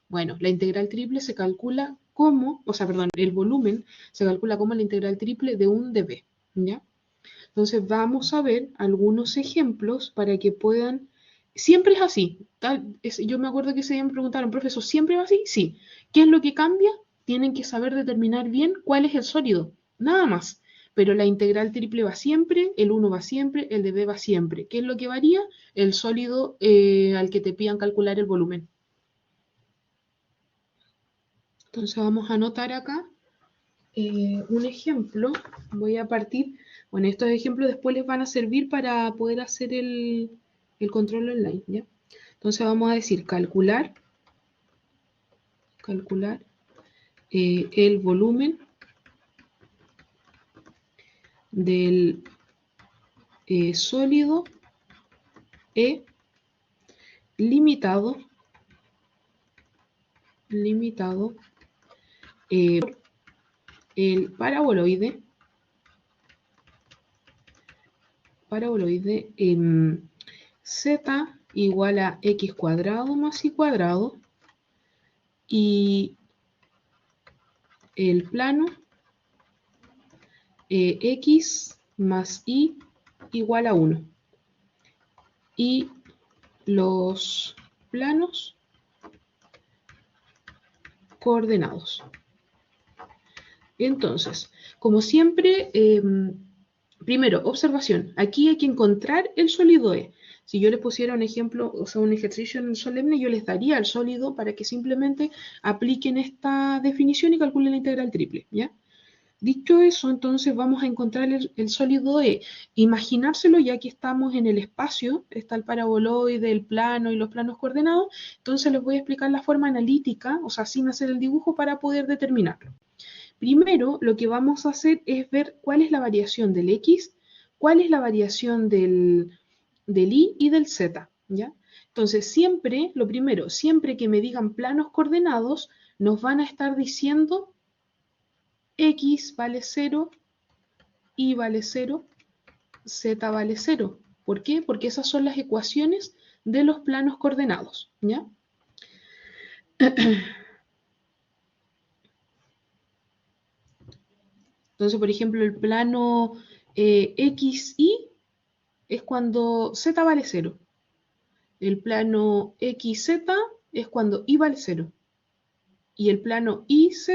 Bueno, la integral triple se calcula como, el volumen se calcula como la integral triple de un dB, ¿ya? Entonces vamos a ver algunos ejemplos para que puedan. Siempre es así. Yo me acuerdo que ese día me preguntaron, profesor, ¿siempre es así? Sí. ¿Qué es lo que cambia? Tienen que saber determinar bien cuál es el sólido. Nada más. Pero la integral triple va siempre, el 1 va siempre, el dB va siempre. ¿Qué es lo que varía? El sólido al que te pidan calcular el volumen. Entonces vamos a anotar acá un ejemplo. Voy a partir. Bueno, estos ejemplos después les van a servir para poder hacer el control online, ¿ya? Entonces vamos a decir calcular el volumen del sólido E limitado por el paraboloide z igual a x cuadrado más y cuadrado y el plano x más y igual a 1. Y los planos coordenados. Entonces, como siempre, Primero, observación. Aquí hay que encontrar el sólido E. Si yo les pusiera un ejemplo, o sea, un ejercicio solemne, yo les daría el sólido para que simplemente apliquen esta definición y calculen la integral triple, ¿ya? Dicho eso, entonces vamos a encontrar el sólido E. Imaginárselo, ya que estamos en el espacio, está el paraboloide, el plano y los planos coordenados, entonces les voy a explicar la forma analítica, o sea, sin hacer el dibujo, para poder determinarlo. Primero, lo que vamos a hacer es ver cuál es la variación del X, cuál es la variación del Y y del Z, ¿ya? Entonces, siempre, lo primero, siempre que me digan planos coordenados, nos van a estar diciendo X vale 0, Y vale 0, Z vale 0. ¿Por qué? Porque esas son las ecuaciones de los planos coordenados, ¿ya? Entonces, por ejemplo, el plano XY es cuando Z vale 0. El plano XZ es cuando Y vale 0. Y el plano YZ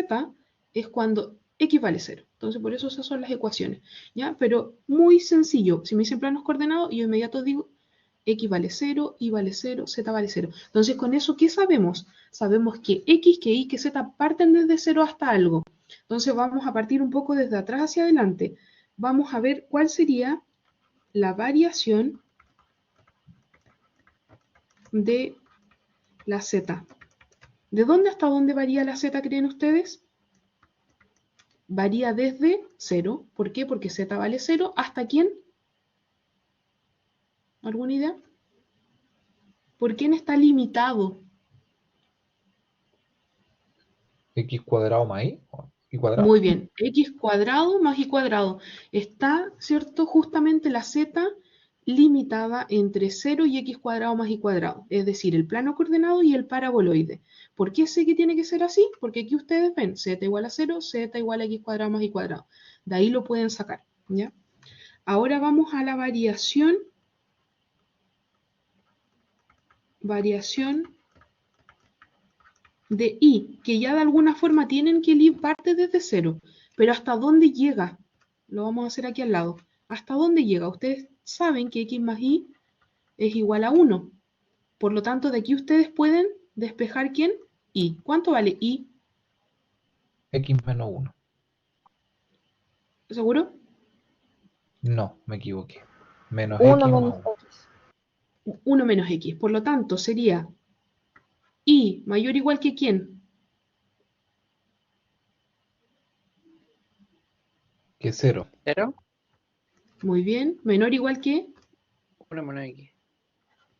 es cuando X vale 0. Entonces, por eso esas son las ecuaciones, ¿ya? Pero muy sencillo. Si me dicen planos coordenados, yo inmediato digo X vale 0, Y vale 0, Z vale 0. Entonces, con eso, ¿qué sabemos? Sabemos que X, que Y, que Z parten desde 0 hasta algo. Entonces, vamos a partir un poco desde atrás hacia adelante. Vamos a ver cuál sería la variación de la Z. ¿De dónde hasta dónde varía la Z, creen ustedes? Varía desde 0. ¿Por qué? Porque Z vale 0. ¿Hasta quién? ¿Alguna idea? ¿Por quién está limitado? X cuadrado más Y cuadrado. Muy bien. X cuadrado más Y cuadrado. Está, ¿cierto? Justamente la Z limitada entre 0 y X cuadrado más Y cuadrado. Es decir, el plano coordenado y el paraboloide. ¿Por qué sé que tiene que ser así? Porque aquí ustedes ven Z igual a 0, Z igual a X cuadrado más Y cuadrado. De ahí lo pueden sacar, ¿ya? Ahora vamos a la variación de Y, que ya de alguna forma tienen que el Y parte desde 0. Pero ¿hasta dónde llega? Lo vamos a hacer aquí al lado. ¿Hasta dónde llega? Ustedes saben que X más Y es igual a 1. Por lo tanto, de aquí ustedes pueden despejar ¿quién? Y. ¿Cuánto vale Y? X menos 1. ¿Seguro? No, me equivoqué. Menos 1 X más menos 1. X. 1 menos X. Por lo tanto, sería Y mayor o igual que ¿quién? Que 0. 0, Muy bien. Menor o igual que 1 menos X.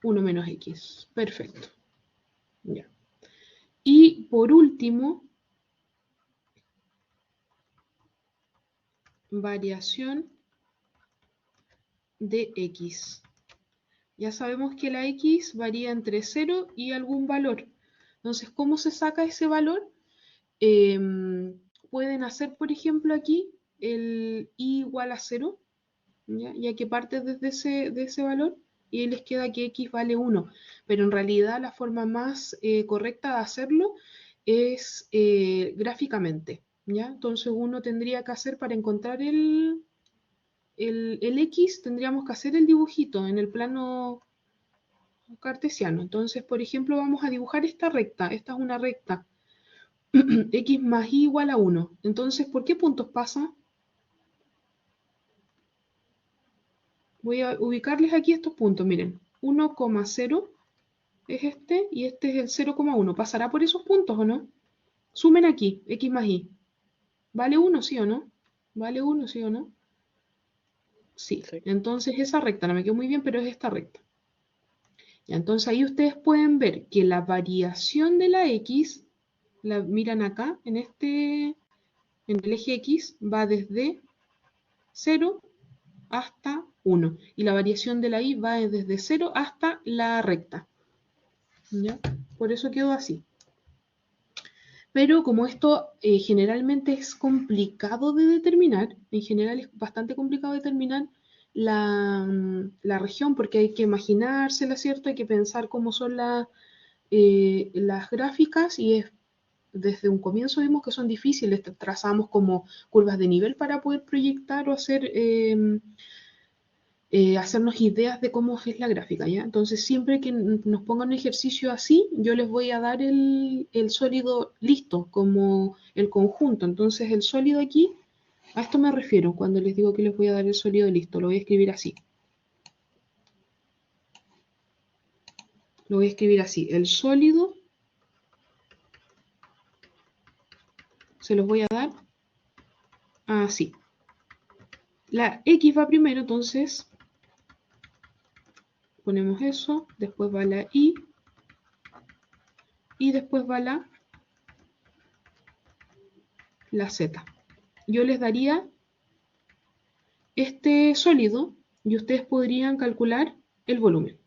1 menos X. Perfecto. Ya. Y por último, variación de X. Ya sabemos que la X varía entre 0 y algún valor. Entonces, ¿cómo se saca ese valor? Pueden hacer, por ejemplo, aquí el Y igual a 0, ya que parte desde de ese valor, y ahí les queda que X vale 1. Pero en realidad la forma más correcta de hacerlo es gráficamente, ¿ya? Entonces uno tendría que hacer para encontrar el X, tendríamos que hacer el dibujito en el plano cartesiano. Entonces, por ejemplo, vamos a dibujar esta recta. Esta es una recta. X más Y igual a 1. Entonces, ¿por qué puntos pasa? Voy a ubicarles aquí estos puntos. Miren, 1,0 es este y este es el 0,1. ¿Pasará por esos puntos o no? Sumen aquí, X más Y. ¿Vale 1, sí o no? ¿Vale 1, sí o no? Sí. Sí. Entonces, esa recta, no me quedó muy bien, pero es esta recta. Ya, entonces ahí ustedes pueden ver que la variación de la X, la miran acá, en el eje X, va desde 0 hasta 1. Y la variación de la Y va desde 0 hasta la recta. ¿Ya? Por eso quedó así. Pero como esto generalmente es complicado de determinar, en general es bastante complicado determinar la región, porque hay que imaginársela, ¿cierto? Hay que pensar cómo son las gráficas y es desde un comienzo vimos que son difíciles, trazamos como curvas de nivel para poder proyectar o hacernos ideas de cómo es la gráfica, ¿ya? Entonces, siempre que nos pongan un ejercicio así, yo les voy a dar el sólido listo, como el conjunto. Entonces, el sólido aquí, a esto me refiero cuando les digo que les voy a dar el sólido listo. Lo voy a escribir así. Lo voy a escribir así. El sólido se los voy a dar así. La X va primero, entonces ponemos eso, después va la Y, y después va la Z. Yo les daría este sólido y ustedes podrían calcular el volumen.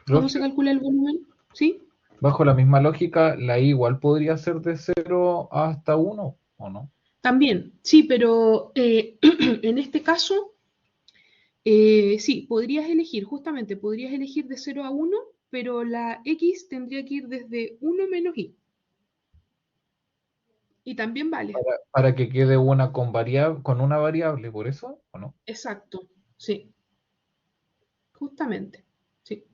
¿Cómo se Profe, calcula el volumen? ¿Sí? bajo la misma lógica, la I igual podría ser de 0 hasta 1, ¿o no? También, sí, pero en este caso, sí, podrías elegir, justamente, podrías elegir de 0 a 1, pero la X tendría que ir desde 1 menos Y. Y también vale. Para que quede una con una variable, ¿por eso? ¿O no? Exacto, sí, justamente, sí.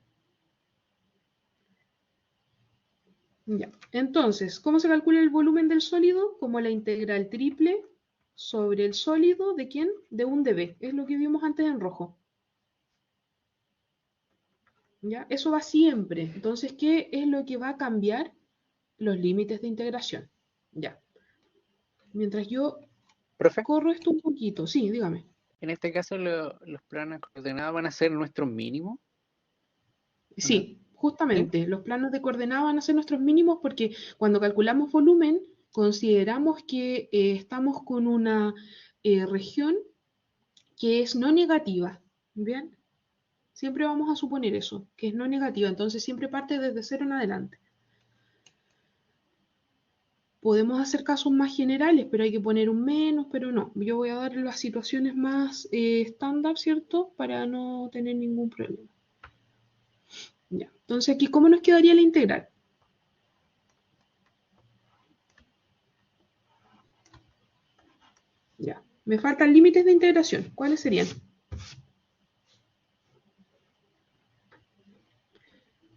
Ya. Entonces, ¿cómo se calcula el volumen del sólido? Como la integral triple sobre el sólido ¿de quién? De un dB. Es lo que vimos antes en rojo. ¿Ya? Eso va siempre. Entonces, ¿qué es lo que va a cambiar? Los límites de integración. Ya. Mientras yo Profe, corro esto un poquito. Sí, dígame. en este caso los planos coordenados van a ser nuestros mínimos, ¿o no? Sí, ¿Sí? justamente. Los planos de coordenadas van a ser nuestros mínimos porque cuando calculamos volumen, consideramos que estamos con una región que es no negativa. ¿Bien? Siempre vamos a suponer eso, que es no negativa. Entonces siempre parte desde cero en adelante. Podemos hacer casos más generales, pero hay que poner un menos, pero no. Yo voy a dar las situaciones más estándar, ¿cierto? Para no tener ningún problema. Ya. Entonces aquí, ¿cómo nos quedaría la integral? Ya. Me faltan límites de integración. ¿Cuáles serían?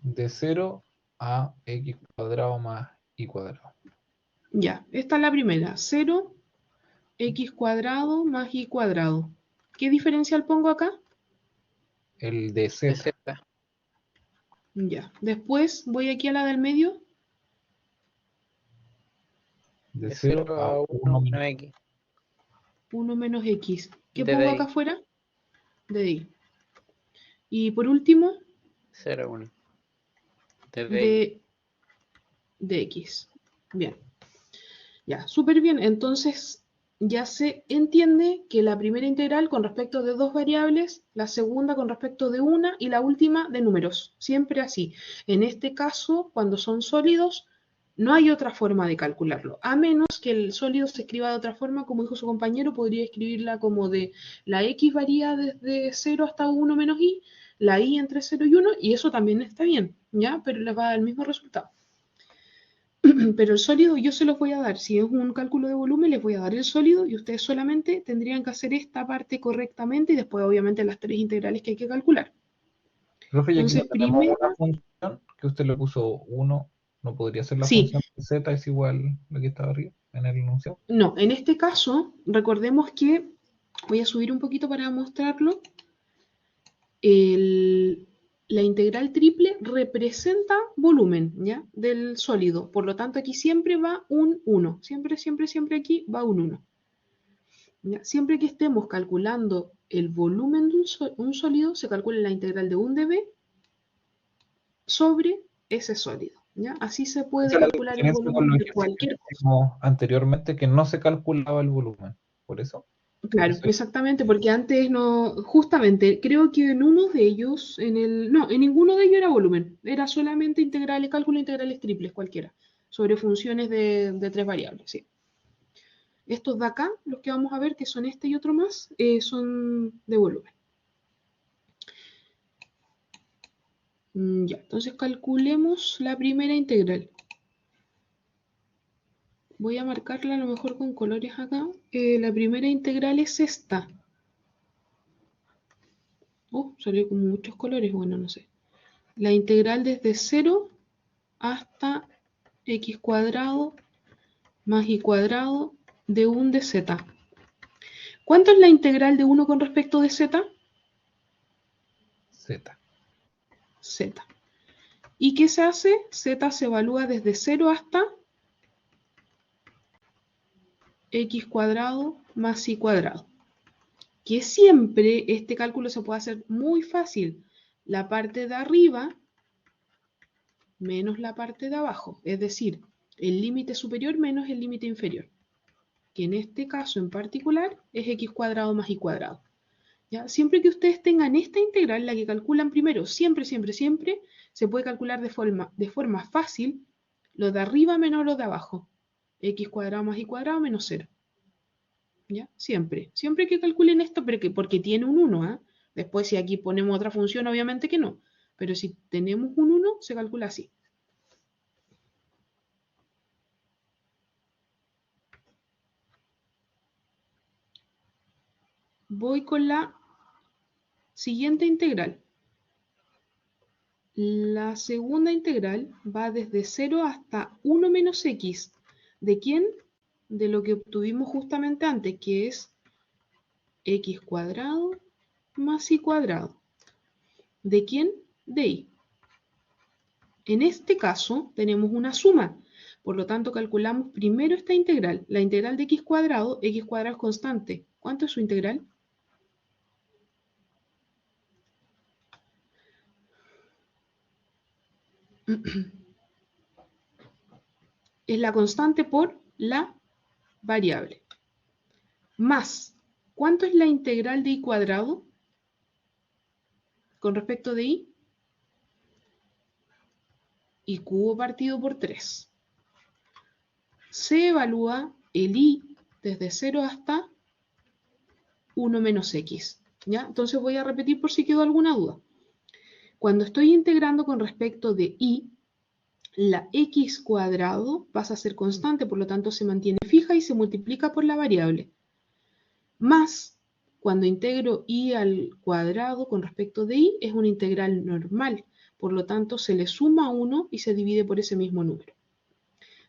De 0 a x cuadrado más y cuadrado. Ya. Esta es la primera. 0, x cuadrado más y cuadrado. ¿Qué diferencial pongo acá? El de De z, Z, Ya. Después voy aquí a la del medio. de de 0 0 a a 1 1 menos. menos X, 1 menos x. ¿Qué de pongo acá DI, afuera? De y. Y por último, 0 a 1, de DY. de x. Bien, ya, súper bien. Entonces, ya se entiende que la primera integral con respecto de dos variables, la segunda con respecto de una y la última de números. Siempre así. En este caso, cuando son sólidos, no hay otra forma de calcularlo. A menos que el sólido se escriba de otra forma, como dijo su compañero, podría escribirla como de la x varía desde 0 hasta 1 menos y, la y entre 0 y 1, y eso también está bien, ¿ya? Pero les va a dar el mismo resultado. Pero el sólido yo se los voy a dar. Si es un cálculo de volumen, les voy a dar el sólido y ustedes solamente tendrían que hacer esta parte correctamente y después obviamente las tres integrales que hay que calcular. Profe, y aquí no Entonces, tenemos una primera, función que usted le puso 1, ¿no podría ser la sí, función de z es igual a la que estaba arriba en el enunciado? no, en este caso, recordemos que, voy a subir un poquito para mostrarlo, el, la integral triple representa volumen, ¿ya? Del sólido. Por lo tanto, aquí siempre va un 1. Siempre, siempre, siempre aquí va un 1. ¿Ya? Siempre que estemos calculando el volumen de un sólido, se calcula la integral de un dB sobre ese sólido. ¿Ya? Así se puede Esa es la calcular el diferencia con volumen los de ejercicios cualquier que cosa. hicimos anteriormente, que no se calculaba el volumen. Por Claro, eso exactamente, porque antes no, justamente, creo que en uno de ellos, no, en ninguno de ellos era volumen, era solamente integrales, cálculo de integrales triples, cualquiera, sobre funciones de tres variables, sí. Estos de acá, los que vamos a ver, que son este y otro más, son de volumen. Ya, entonces calculemos la primera integral. Voy a marcarla a lo mejor con colores acá. La primera integral es esta. Oh, salió como muchos colores, bueno, no sé. La integral desde 0 hasta x cuadrado más y cuadrado de 1 de z. ¿Cuánto es la integral de 1 con respecto de z? Z. Z. ¿Y qué se hace? Z se evalúa desde 0 hasta x cuadrado más y cuadrado. Que siempre este cálculo se puede hacer muy fácil. La parte de arriba menos la parte de abajo. Es decir, el límite superior menos el límite inferior. Que en este caso en particular es x cuadrado más y cuadrado. ¿Ya? Siempre que ustedes tengan esta integral, la que calculan primero, siempre, siempre, siempre, se puede calcular de forma fácil lo de arriba menos lo de abajo. X cuadrado más y cuadrado menos 0. ¿Ya? Siempre. Siempre que calculen esto, porque tiene un 1, ¿eh? Después si aquí ponemos otra función, obviamente que no. Pero si tenemos un 1, se calcula así. Voy con la siguiente integral. La segunda integral va desde 0 hasta 1 menos x. ¿De quién? De lo que obtuvimos justamente antes, que es x cuadrado más y cuadrado. ¿De quién? De y. En este caso tenemos una suma. Por lo tanto, calculamos primero esta integral. La integral de x cuadrado es constante. ¿Cuánto es su integral? Es la constante por la variable. Más, ¿cuánto es la integral de y cuadrado con respecto de y? Y cubo partido por 3. Se evalúa el y desde 0 hasta 1 menos x. ¿Ya? Entonces voy a repetir por si quedó alguna duda. Cuando estoy integrando con respecto de y, la x cuadrado pasa a ser constante, por lo tanto se mantiene fija y se multiplica por la variable. Más, cuando integro y al cuadrado con respecto de y, es una integral normal. Por lo tanto, se le suma 1 y se divide por ese mismo número.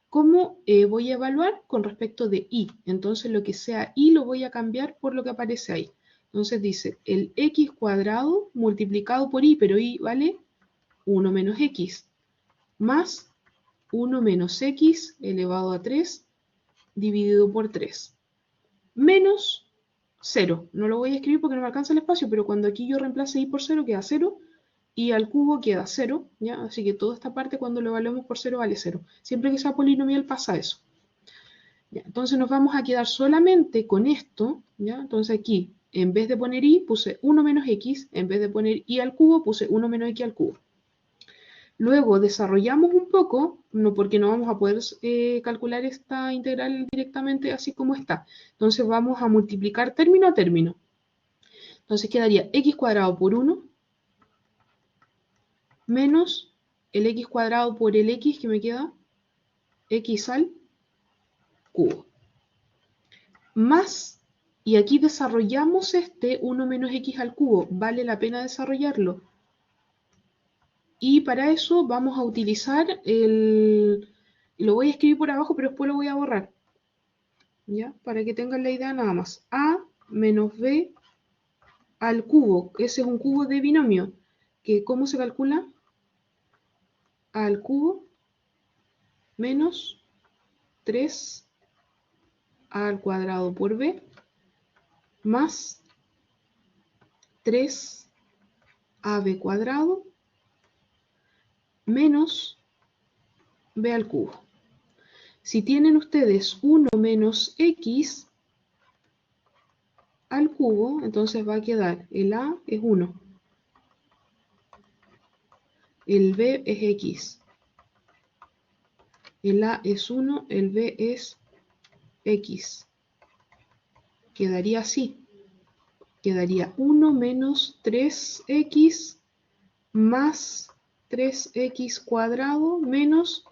¿Cómo voy a evaluar? Con respecto de y. Entonces, lo que sea y lo voy a cambiar por lo que aparece ahí. Entonces dice, el x cuadrado multiplicado por y, pero y vale 1 menos x, más 1 menos x elevado a 3 dividido por 3, menos 0. No lo voy a escribir porque no me alcanza el espacio, pero cuando aquí yo reemplace y por 0 queda 0, y al cubo queda 0, ¿ya? Así que toda esta parte cuando lo evaluemos por 0 vale 0. Siempre que sea polinomial pasa eso. ¿Ya? Entonces nos vamos a quedar solamente con esto, ¿ya? Entonces aquí, en vez de poner y, puse 1 menos x, en vez de poner y al cubo, puse 1 menos x al cubo. Luego desarrollamos un poco, no porque no vamos a poder calcular esta integral directamente así como está. Entonces vamos a multiplicar término a término. Entonces quedaría x cuadrado por 1 menos el x cuadrado por el x que me queda, x al cubo. Más, y aquí desarrollamos este 1 menos x al cubo. Vale la pena desarrollarlo. Y para eso vamos a utilizar lo voy a escribir por abajo, pero después lo voy a borrar. ¿Ya? Para que tengan la idea nada más. A menos b al cubo. Ese es un cubo de binomio. ¿Cómo se calcula? A al cubo menos 3 a al cuadrado por b más 3ab cuadrado menos b al cubo. Si tienen ustedes 1 menos x al cubo, entonces va a quedar el a es 1, el b es x, el a es 1, el b es x. Quedaría así. Quedaría 1 menos 3x más 3x cuadrado menos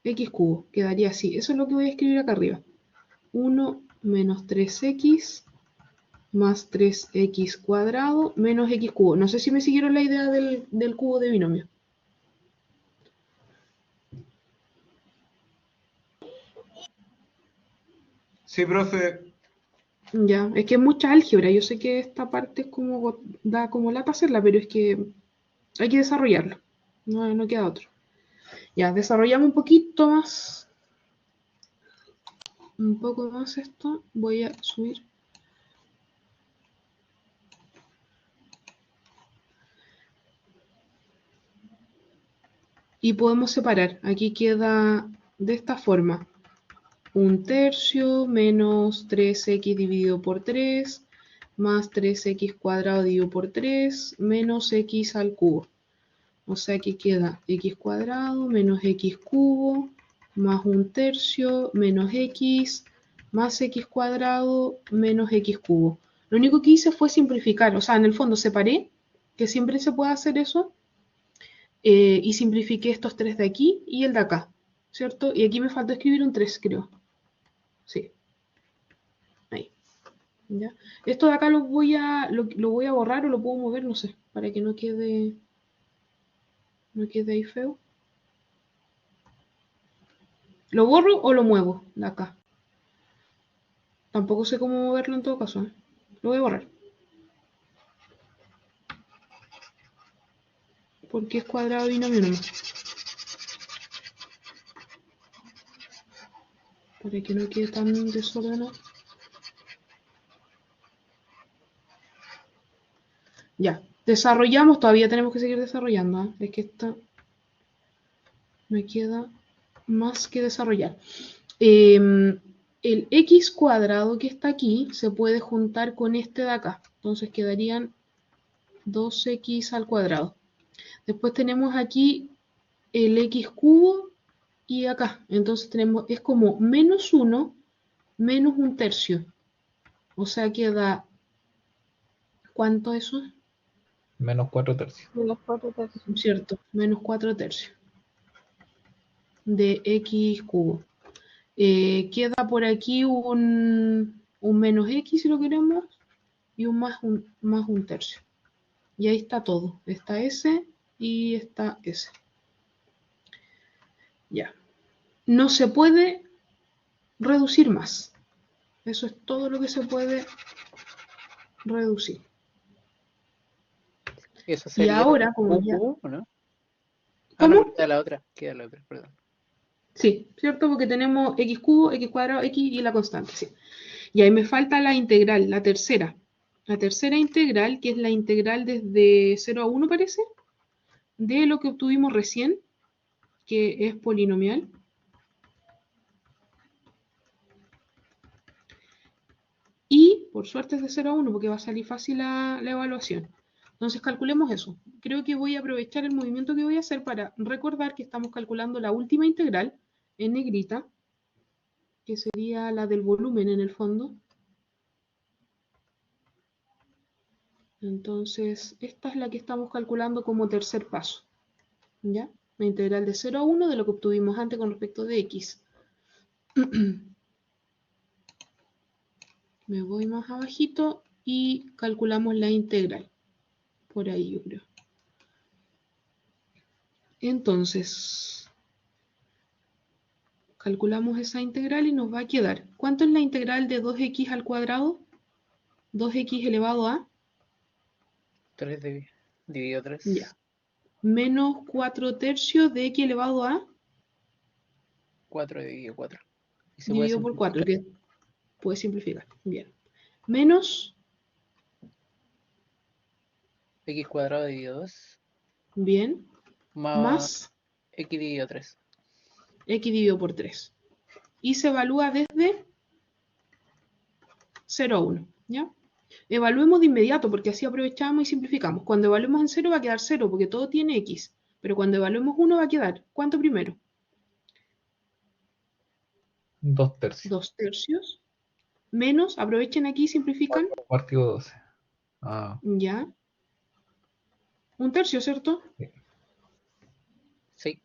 x cubo. Quedaría así. Eso es lo que voy a escribir acá arriba. 1 menos 3x más 3x cuadrado menos x cubo. No sé si me siguieron la idea del cubo de binomio. Sí, profe. Ya, es que es mucha álgebra. Yo sé que esta parte es como da como lata hacerla, pero es que hay que desarrollarlo. No queda otro. Ya, desarrollamos un poco más esto. Voy a subir. Y podemos separar. Aquí queda de esta forma. 1/3 menos 3x dividido por 3 más 3x cuadrado dividido por 3 menos x al cubo. O sea que queda x cuadrado menos x cubo más 1/3 menos x más x cuadrado menos x cubo. Lo único que hice fue simplificar, o sea, en el fondo separé, que siempre se puede hacer eso, y simplifiqué estos 3 de aquí y el de acá, ¿cierto? Y aquí me faltó escribir un 3, creo. Sí, ahí. ¿Ya? Esto de acá lo voy a borrar o lo puedo mover, no sé, para que no quede ahí feo. ¿Lo borro o lo muevo de acá? Tampoco sé cómo moverlo en todo caso, ¿eh? Lo voy a borrar. Porque es cuadrado binomio nomás. Para que no quede tan desordenado. Ya, desarrollamos, todavía tenemos que seguir desarrollando, ¿eh? Es que esto me queda más que desarrollar. El x cuadrado que está aquí se puede juntar con este de acá. Entonces quedarían 2x al cuadrado. Después tenemos aquí el x cubo y acá. Entonces tenemos, es como menos 1 menos 1/3. O sea queda, ¿cuánto eso? Menos 4/3. Menos 4/3. Cierto, menos 4/3 de x cubo. Queda por aquí un menos x si lo queremos y un más 1/3. Y ahí está todo. Está S y está S. Ya. No se puede reducir más. Eso es todo lo que se puede reducir. Eso Y sería ahora, como ya... cubo, ¿o no? Ah, ¿Cómo? no, queda la otra, perdón. Sí, ¿cierto? Porque tenemos x cubo, x cuadrado, x y la constante, sí. Y ahí me falta la integral, la tercera. La tercera integral, que es la integral desde 0 a 1, parece, de lo que obtuvimos recién, que es polinomial. Y, por suerte, es de 0 a 1, porque va a salir fácil la evaluación. Entonces, calculemos eso. Creo que voy a aprovechar el movimiento que voy a hacer para recordar que estamos calculando la última integral en negrita, que sería la del volumen en el fondo. Entonces, esta es la que estamos calculando como tercer paso. ¿Ya? La integral de 0 a 1 de lo que obtuvimos antes con respecto de x. Me voy más abajito y calculamos la integral. Por ahí yo creo. Entonces, calculamos esa integral y nos va a quedar. ¿Cuánto es la integral de 2x al cuadrado? 2x elevado a... 3 dividido 3. Ya. Menos 4/3 de x elevado a... 4 dividido 4. Y se puede dividido por 4, simplificar. que puede simplificar. Bien. Menos... X cuadrado dividido 2. Bien. Más Más X dividido 3. x dividido por 3. Y se evalúa desde 0 a 1. ¿Ya? Evaluemos de inmediato porque así aprovechamos y simplificamos. Cuando evaluemos en 0 va a quedar 0 porque todo tiene x. Pero cuando evaluemos 1 va a quedar, ¿cuánto primero? 2/3. 2/3. Menos, aprovechen aquí y simplifican. Partido 12. Ah, Ya. 1/3, ¿cierto? Sí.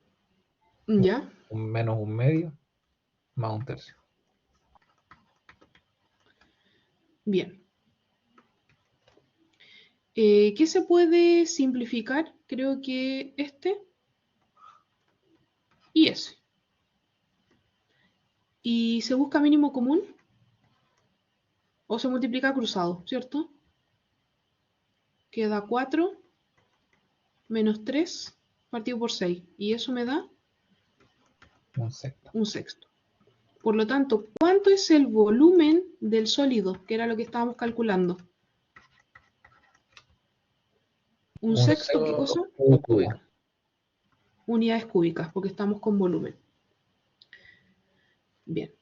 ¿Ya? Menos un medio, más un tercio. Bien. ¿Qué se puede simplificar? Creo que este y ese. Y se busca mínimo común o se multiplica cruzado, ¿cierto? Queda 4 menos 3 partido por 6. Y eso me da Un sexto. un sexto. Por lo tanto, ¿cuánto es el volumen del sólido? Que era lo que estábamos calculando. ¿Un Un sexto qué cosa? sexto un cubo. Unidades cúbicas, porque estamos con volumen. Bien.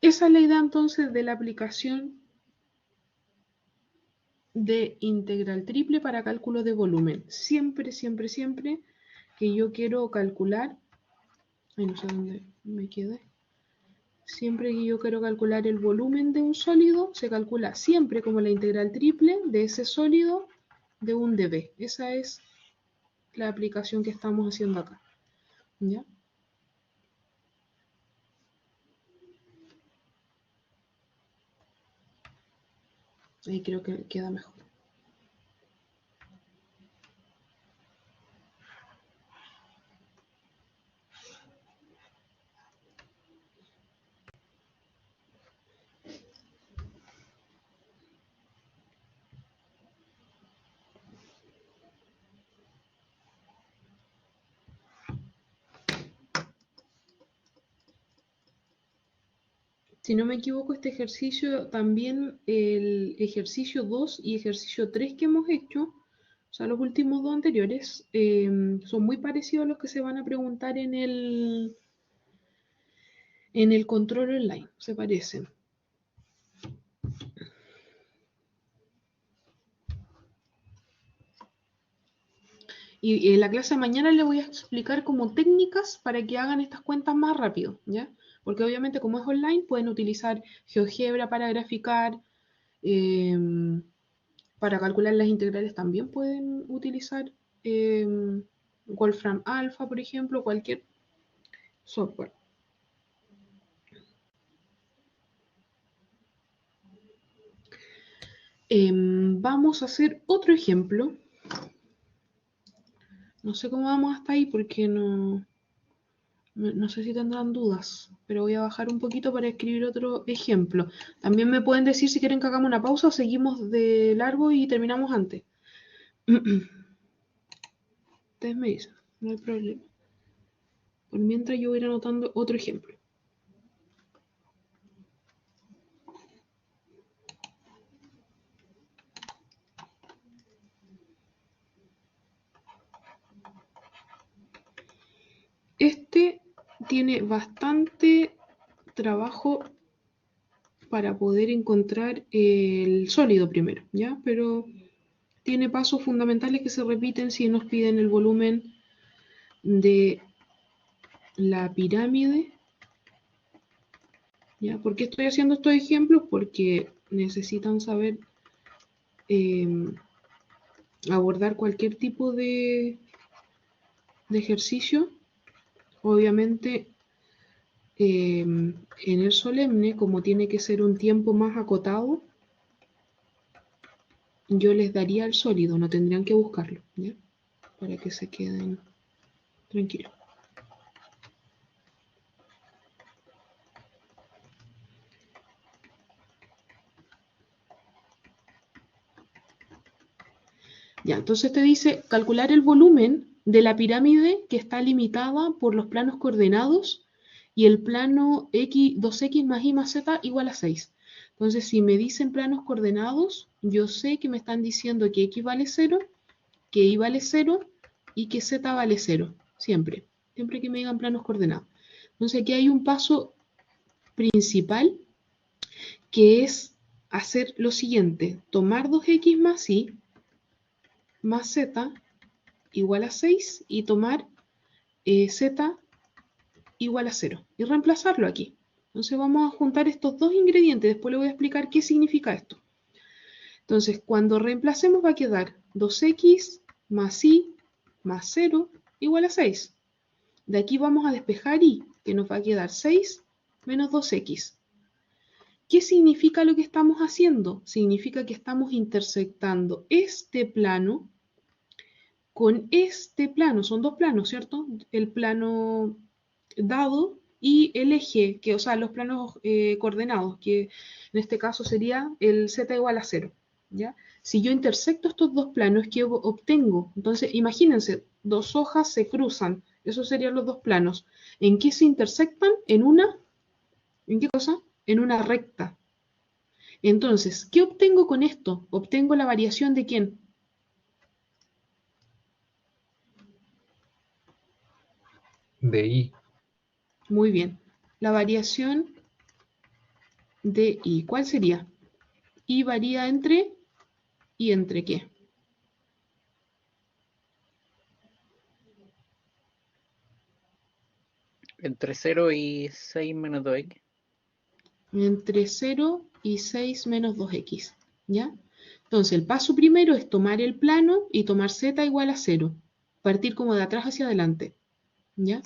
Esa es la idea entonces de la aplicación de integral triple para cálculo de volumen. Siempre, siempre, siempre que yo quiero calcular, ay, no sé dónde me quedé. Siempre que yo quiero calcular el volumen de un sólido, se calcula siempre como la integral triple de ese sólido de un dB. Esa es la aplicación que estamos haciendo acá. ¿Ya? Ahí creo que queda mejor. Si no me equivoco, este ejercicio también, el ejercicio 2 y ejercicio 3 que hemos hecho, o sea, los últimos dos anteriores, son muy parecidos a los que se van a preguntar en el control online, se parecen. Y en la clase de mañana les voy a explicar como técnicas para que hagan estas cuentas más rápido, ¿ya? Porque obviamente como es online pueden utilizar GeoGebra para graficar, para calcular las integrales también pueden utilizar Wolfram Alpha, por ejemplo, cualquier software. Vamos a hacer otro ejemplo. No sé cómo vamos hasta ahí porque no sé si tendrán dudas, pero voy a bajar un poquito para escribir otro ejemplo. También me pueden decir si quieren que hagamos una pausa o seguimos de largo y terminamos antes. Ustedes me dicen, no hay problema. Por mientras yo voy a ir anotando otro ejemplo. Este tiene bastante trabajo para poder encontrar el sólido primero, ¿ya? Pero tiene pasos fundamentales que se repiten si nos piden el volumen de la pirámide, ¿ya? ¿Por qué estoy haciendo estos ejemplos? Porque necesitan saber abordar cualquier tipo de ejercicio. Obviamente, en el solemne, como tiene que ser un tiempo más acotado, yo les daría el sólido, no tendrían que buscarlo, ¿ya? Para que se queden tranquilos. Ya, entonces te dice calcular el volumen de la pirámide que está limitada por los planos coordenados y el plano x, 2x más y más z igual a 6. Entonces, si me dicen planos coordenados, yo sé que me están diciendo que x vale 0, que y vale 0 y que z vale 0. Siempre que me digan planos coordenados. Entonces, aquí hay un paso principal que es hacer lo siguiente: tomar 2x más y más z igual a 6 y tomar z igual a 0 y reemplazarlo aquí. Entonces vamos a juntar estos dos ingredientes, después le voy a explicar qué significa esto. Entonces cuando reemplacemos va a quedar 2x más y más 0 igual a 6. De aquí vamos a despejar y, que nos va a quedar 6 menos 2x. ¿Qué significa lo que estamos haciendo? Significa que estamos intersectando este plano con este plano. Son dos planos, ¿cierto? El plano dado y el eje, que, o sea, los planos coordenados, que en este caso sería el z igual a 0, ¿ya? Si yo intersecto estos dos planos, ¿qué obtengo? Entonces, imagínense, dos hojas se cruzan, esos serían los dos planos. ¿En qué se intersectan? ¿En qué cosa? En una recta. Entonces, ¿qué obtengo con esto? Obtengo la variación de ¿quién? De I. Muy bien. La variación de I. ¿Cuál sería? I varía entre ¿y entre qué? Entre 0 y 6 menos 2x. Entre 0 y 6 menos 2x. ¿Ya? Entonces, el paso primero es tomar el plano y tomar z igual a 0. Partir como de atrás hacia adelante. ¿Ya?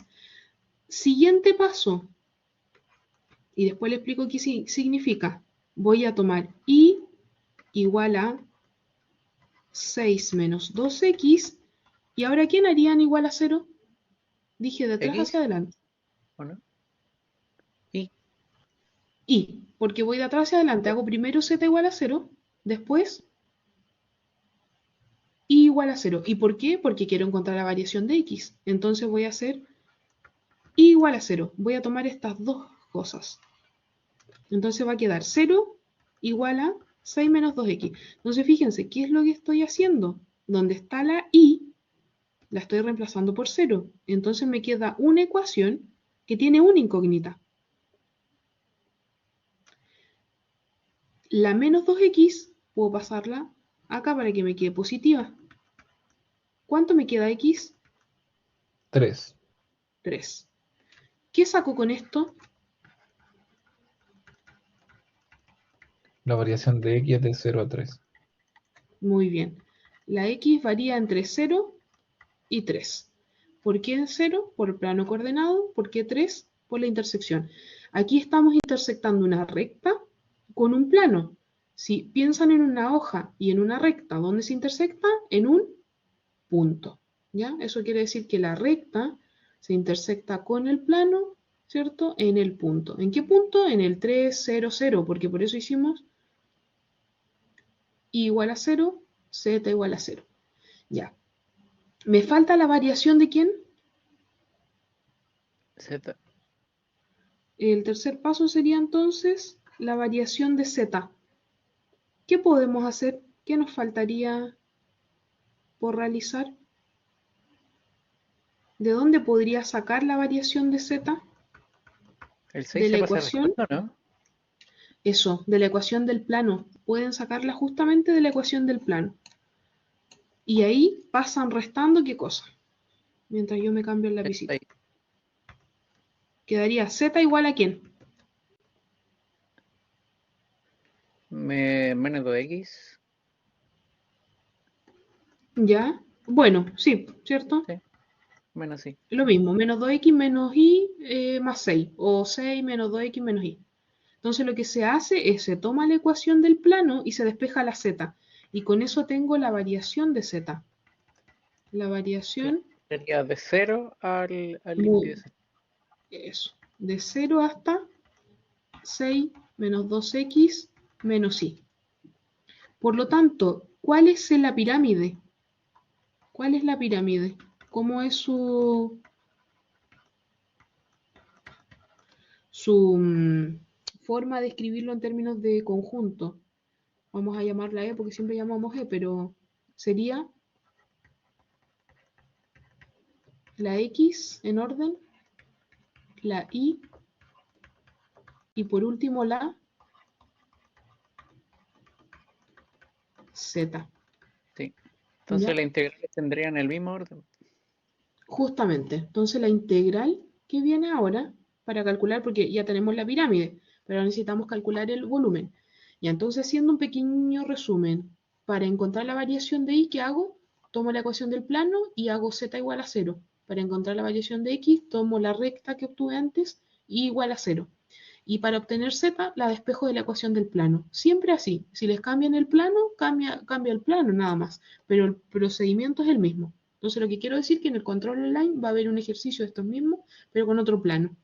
Siguiente paso. Y después le explico qué significa. Voy a tomar i igual a 6 menos 2x. ¿Y ahora quién harían igual a 0? Dije de atrás hacia X, adelante. ¿o no? Y Y, porque voy de atrás hacia adelante, hago primero z igual a 0, después y igual a 0. ¿Y por qué? Porque quiero encontrar la variación de x. Entonces voy a hacer y igual a 0. Voy a tomar estas dos cosas. Entonces va a quedar 0 igual a 6 menos 2x. Entonces fíjense, ¿qué es lo que estoy haciendo? Donde está la y, la estoy reemplazando por 0. Entonces me queda una ecuación que tiene una incógnita. La menos 2x puedo pasarla acá para que me quede positiva. ¿Cuánto me queda x? 3. 3. ¿Qué saco con esto? La variación de X es de 0 a 3. Muy bien. La x varía entre 0 y 3. ¿Por qué 0? Por el plano coordenado. ¿Por qué 3? Por la intersección. Aquí estamos intersectando una recta con un plano. Si piensan en una hoja y en una recta, ¿dónde se intersecta? En un punto. ¿Ya? Eso quiere decir que la recta se intersecta con el plano, ¿cierto? En el punto. ¿En qué punto? En el 3, 0, 0, porque por eso hicimos I igual a 0, Z igual a 0. Ya. ¿Me falta la variación de quién? Z. El tercer paso sería entonces la variación de Z. ¿Qué podemos hacer? ¿Qué nos faltaría por realizar? ¿De dónde podría sacar la variación de Z? El De 6 la se pasa ecuación, restando, ¿no? eso, de la ecuación del plano. Pueden sacarla justamente de la ecuación del plano. Y ahí pasan restando, ¿qué cosa? Mientras yo me cambio el lapicito. Ahí. Quedaría Z igual a ¿quién? Menos 2x. ¿Ya? Bueno, sí, ¿cierto? Sí, menos sí. Lo mismo, menos 2x menos y más 6, o 6 menos 2x menos y. Entonces lo que se hace es, se toma la ecuación del plano y se despeja la z. Y con eso tengo la variación de z. La variación, Sería de 0 al índice de muy, 0. eso, de 0 hasta 6 menos 2x menos y. Por lo tanto, ¿cuál es la pirámide? ¿Cuál es la pirámide? ¿Cómo es su forma de escribirlo en términos de conjunto? Vamos a llamarla E porque siempre llamamos E, pero sería la X en orden, la Y y por último la Z. Sí. Entonces ¿Ya? las integrales tendrían el mismo orden. Justamente. Entonces la integral que viene ahora para calcular, porque ya tenemos la pirámide, pero necesitamos calcular el volumen. Y entonces haciendo un pequeño resumen, para encontrar la variación de Y, ¿qué hago? Tomo la ecuación del plano y hago Z igual a 0. Para encontrar la variación de x, tomo la recta que obtuve antes y igual a 0. Y para obtener z, la despejo de la ecuación del plano. Siempre así. Si les cambian el plano, cambia el plano nada más. Pero el procedimiento es el mismo. Entonces lo que quiero decir es que en el control online va a haber un ejercicio de estos mismos, pero con otro plano.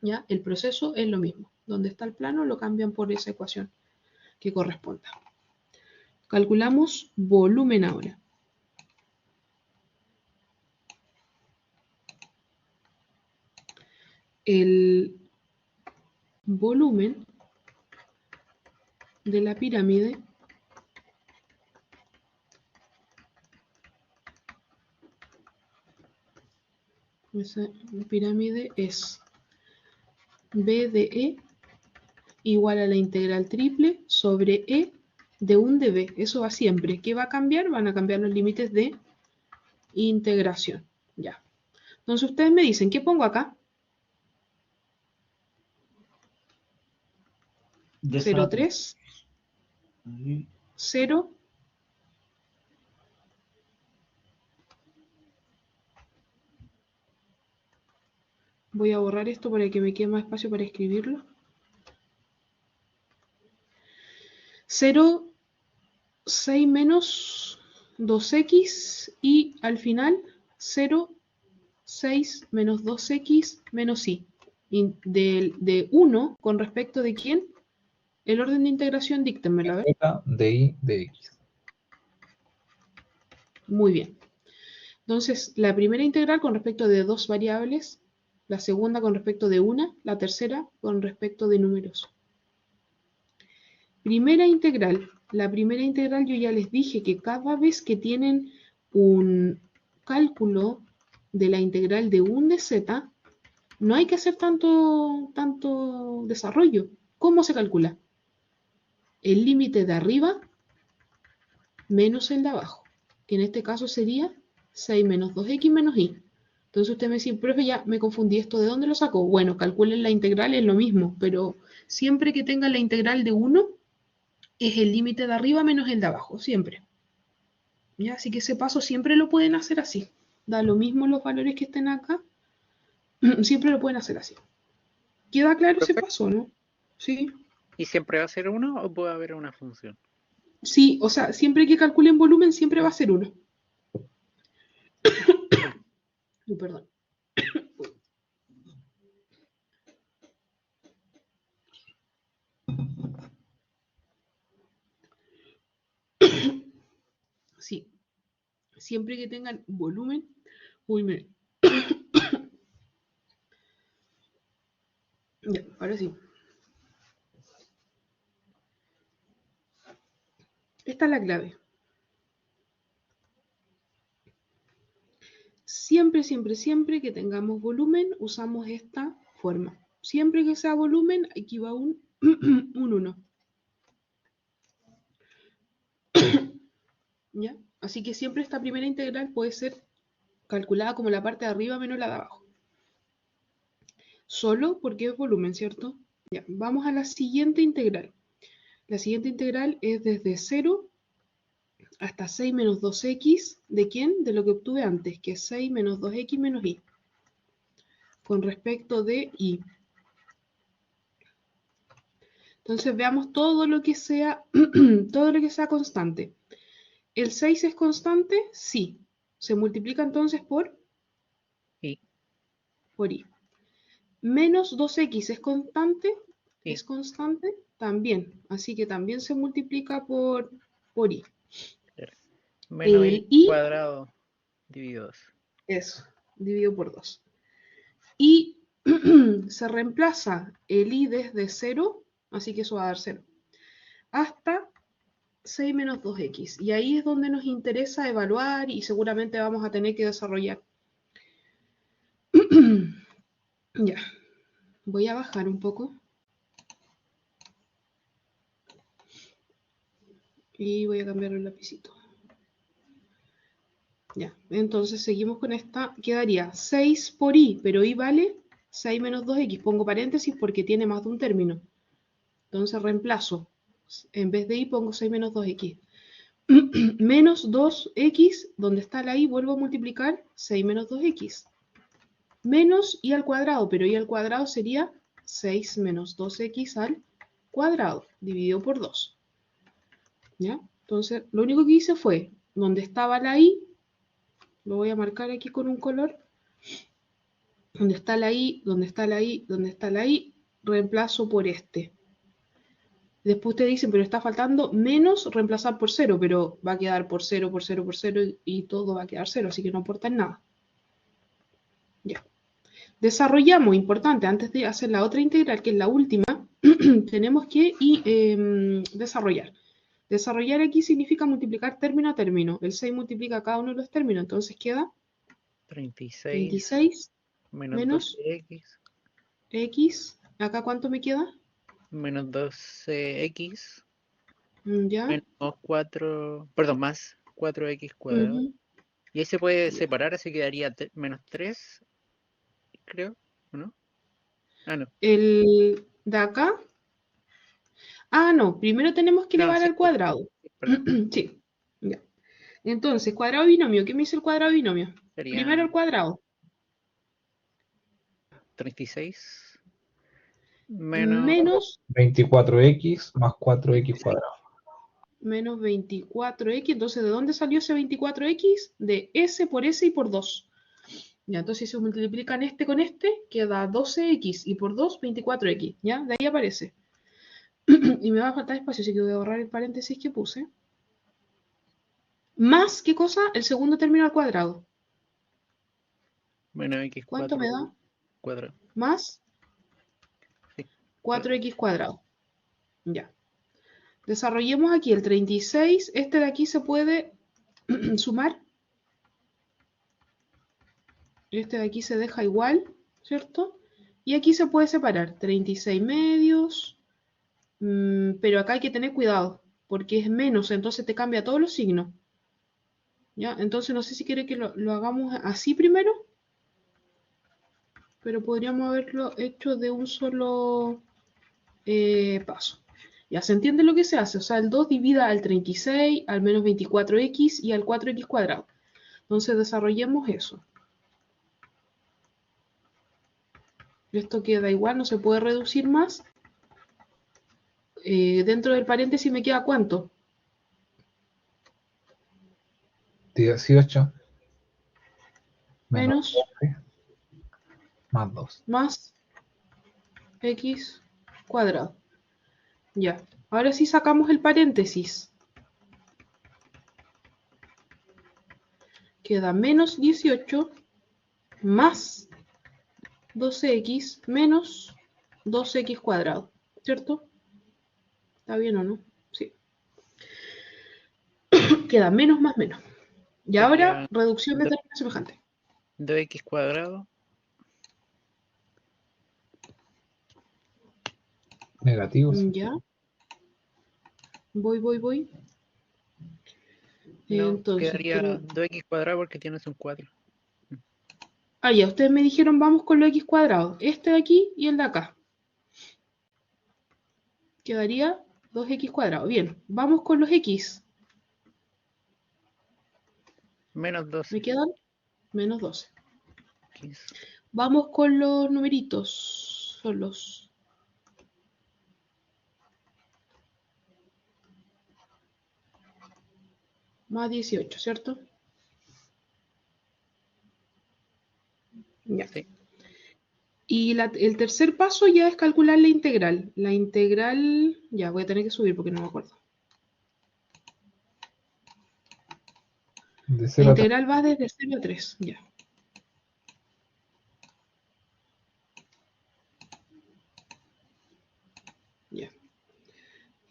¿Ya? El proceso es lo mismo. Donde está el plano lo cambian por esa ecuación que corresponda. Calculamos volumen ahora. El volumen de la pirámide esa pirámide es B de E igual a la integral triple sobre E de un de B. Eso va siempre. ¿Qué va a cambiar? Van a cambiar los límites de integración. Ya. Entonces ustedes me dicen, ¿qué pongo acá? 0,3, 0, voy a borrar esto para que me quede más espacio para escribirlo. 0, 6 menos 2x y al final 0, 6 menos 2x menos y. De 1 con respecto de quién? El orden de integración, díctenmelo, a ver. Z de y de x. Muy bien. Entonces, la primera integral con respecto de dos variables, la segunda con respecto de una, la tercera con respecto de números. Primera integral. La primera integral yo ya les dije que cada vez que tienen un cálculo de la integral de 1 de z, no hay que hacer tanto desarrollo. ¿Cómo se calcula? El límite de arriba menos el de abajo, que en este caso sería 6 menos 2x menos y. Entonces usted me dice, profe, ya me confundí, ¿esto de dónde lo sacó? Bueno, calculen la integral, es lo mismo, pero siempre que tengan la integral de 1, es el límite de arriba menos el de abajo, siempre. ¿Ya? Así que ese paso siempre lo pueden hacer así. Da lo mismo los valores que estén acá, siempre lo pueden hacer así. ¿Queda claro ese Profe, paso, no? Sí. ¿y siempre va a ser 1 o puede haber una función? Sí, o sea, siempre que calculen volumen, siempre va a ser 1. Perdón. Sí, siempre que tengan volumen. Uy, me. Ya, ahora sí. Esta es la clave. Siempre, siempre, siempre que tengamos volumen, usamos esta forma. Siempre que sea volumen, aquí va un 1. ¿Ya? Así que siempre esta primera integral puede ser calculada como la parte de arriba menos la de abajo. Solo porque es volumen, ¿cierto? Ya, vamos a la siguiente integral. La siguiente integral es desde 0 hasta 6 menos 2x, ¿de quién? De lo que obtuve antes, que es 6 menos 2x menos y. Con respecto de y. Entonces veamos todo lo que sea, constante. ¿El 6 es constante? Sí. Se multiplica entonces por Y y. Menos 2x es constante, Sí. es constante también. Así que también se multiplica por y. menos El y y cuadrado dividido 2. es dividido por 2. Y se reemplaza el i desde 0, así que eso va a dar 0, hasta 6 menos 2x. Y ahí es donde nos interesa evaluar y seguramente vamos a tener que desarrollar. Ya, voy a bajar un poco. Y voy a cambiar el lapicito. Ya, entonces seguimos con esta. Quedaría 6 por i, pero i vale 6 menos 2x. Pongo paréntesis porque tiene más de un término. Entonces reemplazo. En vez de i pongo 6 menos 2x. menos 2x, donde está la y, vuelvo a multiplicar 6 menos 2x. Menos y al cuadrado, pero y al cuadrado sería 6 menos 2x al cuadrado, dividido por 2. ¿Ya? Entonces, lo único que hice fue, donde estaba la y, lo voy a marcar aquí con un color, donde está la i, donde está la i, donde está la i, reemplazo por este. Después ustedes dicen, pero está faltando menos reemplazar por 0, pero va a quedar por 0, por 0, por 0 y todo va a quedar 0, así que no aporta en nada. Ya. Desarrollamos, importante, antes de hacer la otra integral, que es la última, tenemos que desarrollar. Desarrollar aquí significa multiplicar término a término. El 6 multiplica cada uno de los términos, entonces queda 36 26 menos menos 12x x. ¿Acá cuánto me queda? menos 12x Ya. menos 4, perdón, más 4x cuadrado. Ujú. Y ahí se puede separar, así quedaría menos 3, creo, ¿o no? Ah, no. El de acá. Ah, no, primero tenemos que No, elevar sí, al cuadrado. perdón. Sí, ya. Entonces, cuadrado binomio, ¿qué me dice el cuadrado binomio? Primero Sería al cuadrado, 36 menos menos 24x más 4x cuadrado. 24x. Entonces, ¿de dónde salió ese 24x? De s por s y por 2. Ya, entonces si se multiplican este con este, queda 12x y por 2, 24x. ¿Ya? De ahí aparece. Y me va a faltar espacio, así que voy a borrar el paréntesis que puse. Más, ¿qué cosa? El segundo término al cuadrado. menos x ¿Cuánto me da? cuadrado. Más Sí. 4x cuadrado. Ya. Desarrollemos aquí el 36. Este de aquí se puede sumar. Este de aquí se deja igual, ¿cierto? Y aquí se puede separar. 36 medios. Pero acá hay que tener cuidado, porque es menos, entonces te cambia todos los signos. ¿Ya? Entonces no sé si quiere que lo hagamos así primero, pero podríamos haberlo hecho de un solo paso. Ya se entiende lo que se hace, o sea, el 2 divida al 36, al menos 24x y al 4x cuadrado. Entonces desarrollemos eso. Esto queda igual, no se puede reducir más. Dentro del paréntesis me queda ¿cuánto? 18 menos Menos 12 más 2. más x cuadrado. Ya, ahora sí sacamos el paréntesis. Queda menos 18 más 12x menos 2x cuadrado, ¿cierto? ¿Está bien o no? Sí. Queda menos más menos. Y ahora, Sería reducción de términos semejantes. 2x cuadrado Negativos. Ya. Voy. no Entonces, quedaría 2x cuadrado porque tienes un 4. Ah, ya, ustedes me dijeron vamos con lo x cuadrado. Este de aquí y el de acá. Quedaría 2x cuadrado. Bien, vamos con los x. Menos 12. Me quedan menos 12. 15. Vamos con los numeritos. Son los más 18, ¿cierto? Ya. Sí. Y el tercer paso ya es calcular la integral. La integral, ya voy a tener que subir porque no me acuerdo. De La 0 a 3. integral va desde 0 a 3, ya. Ya.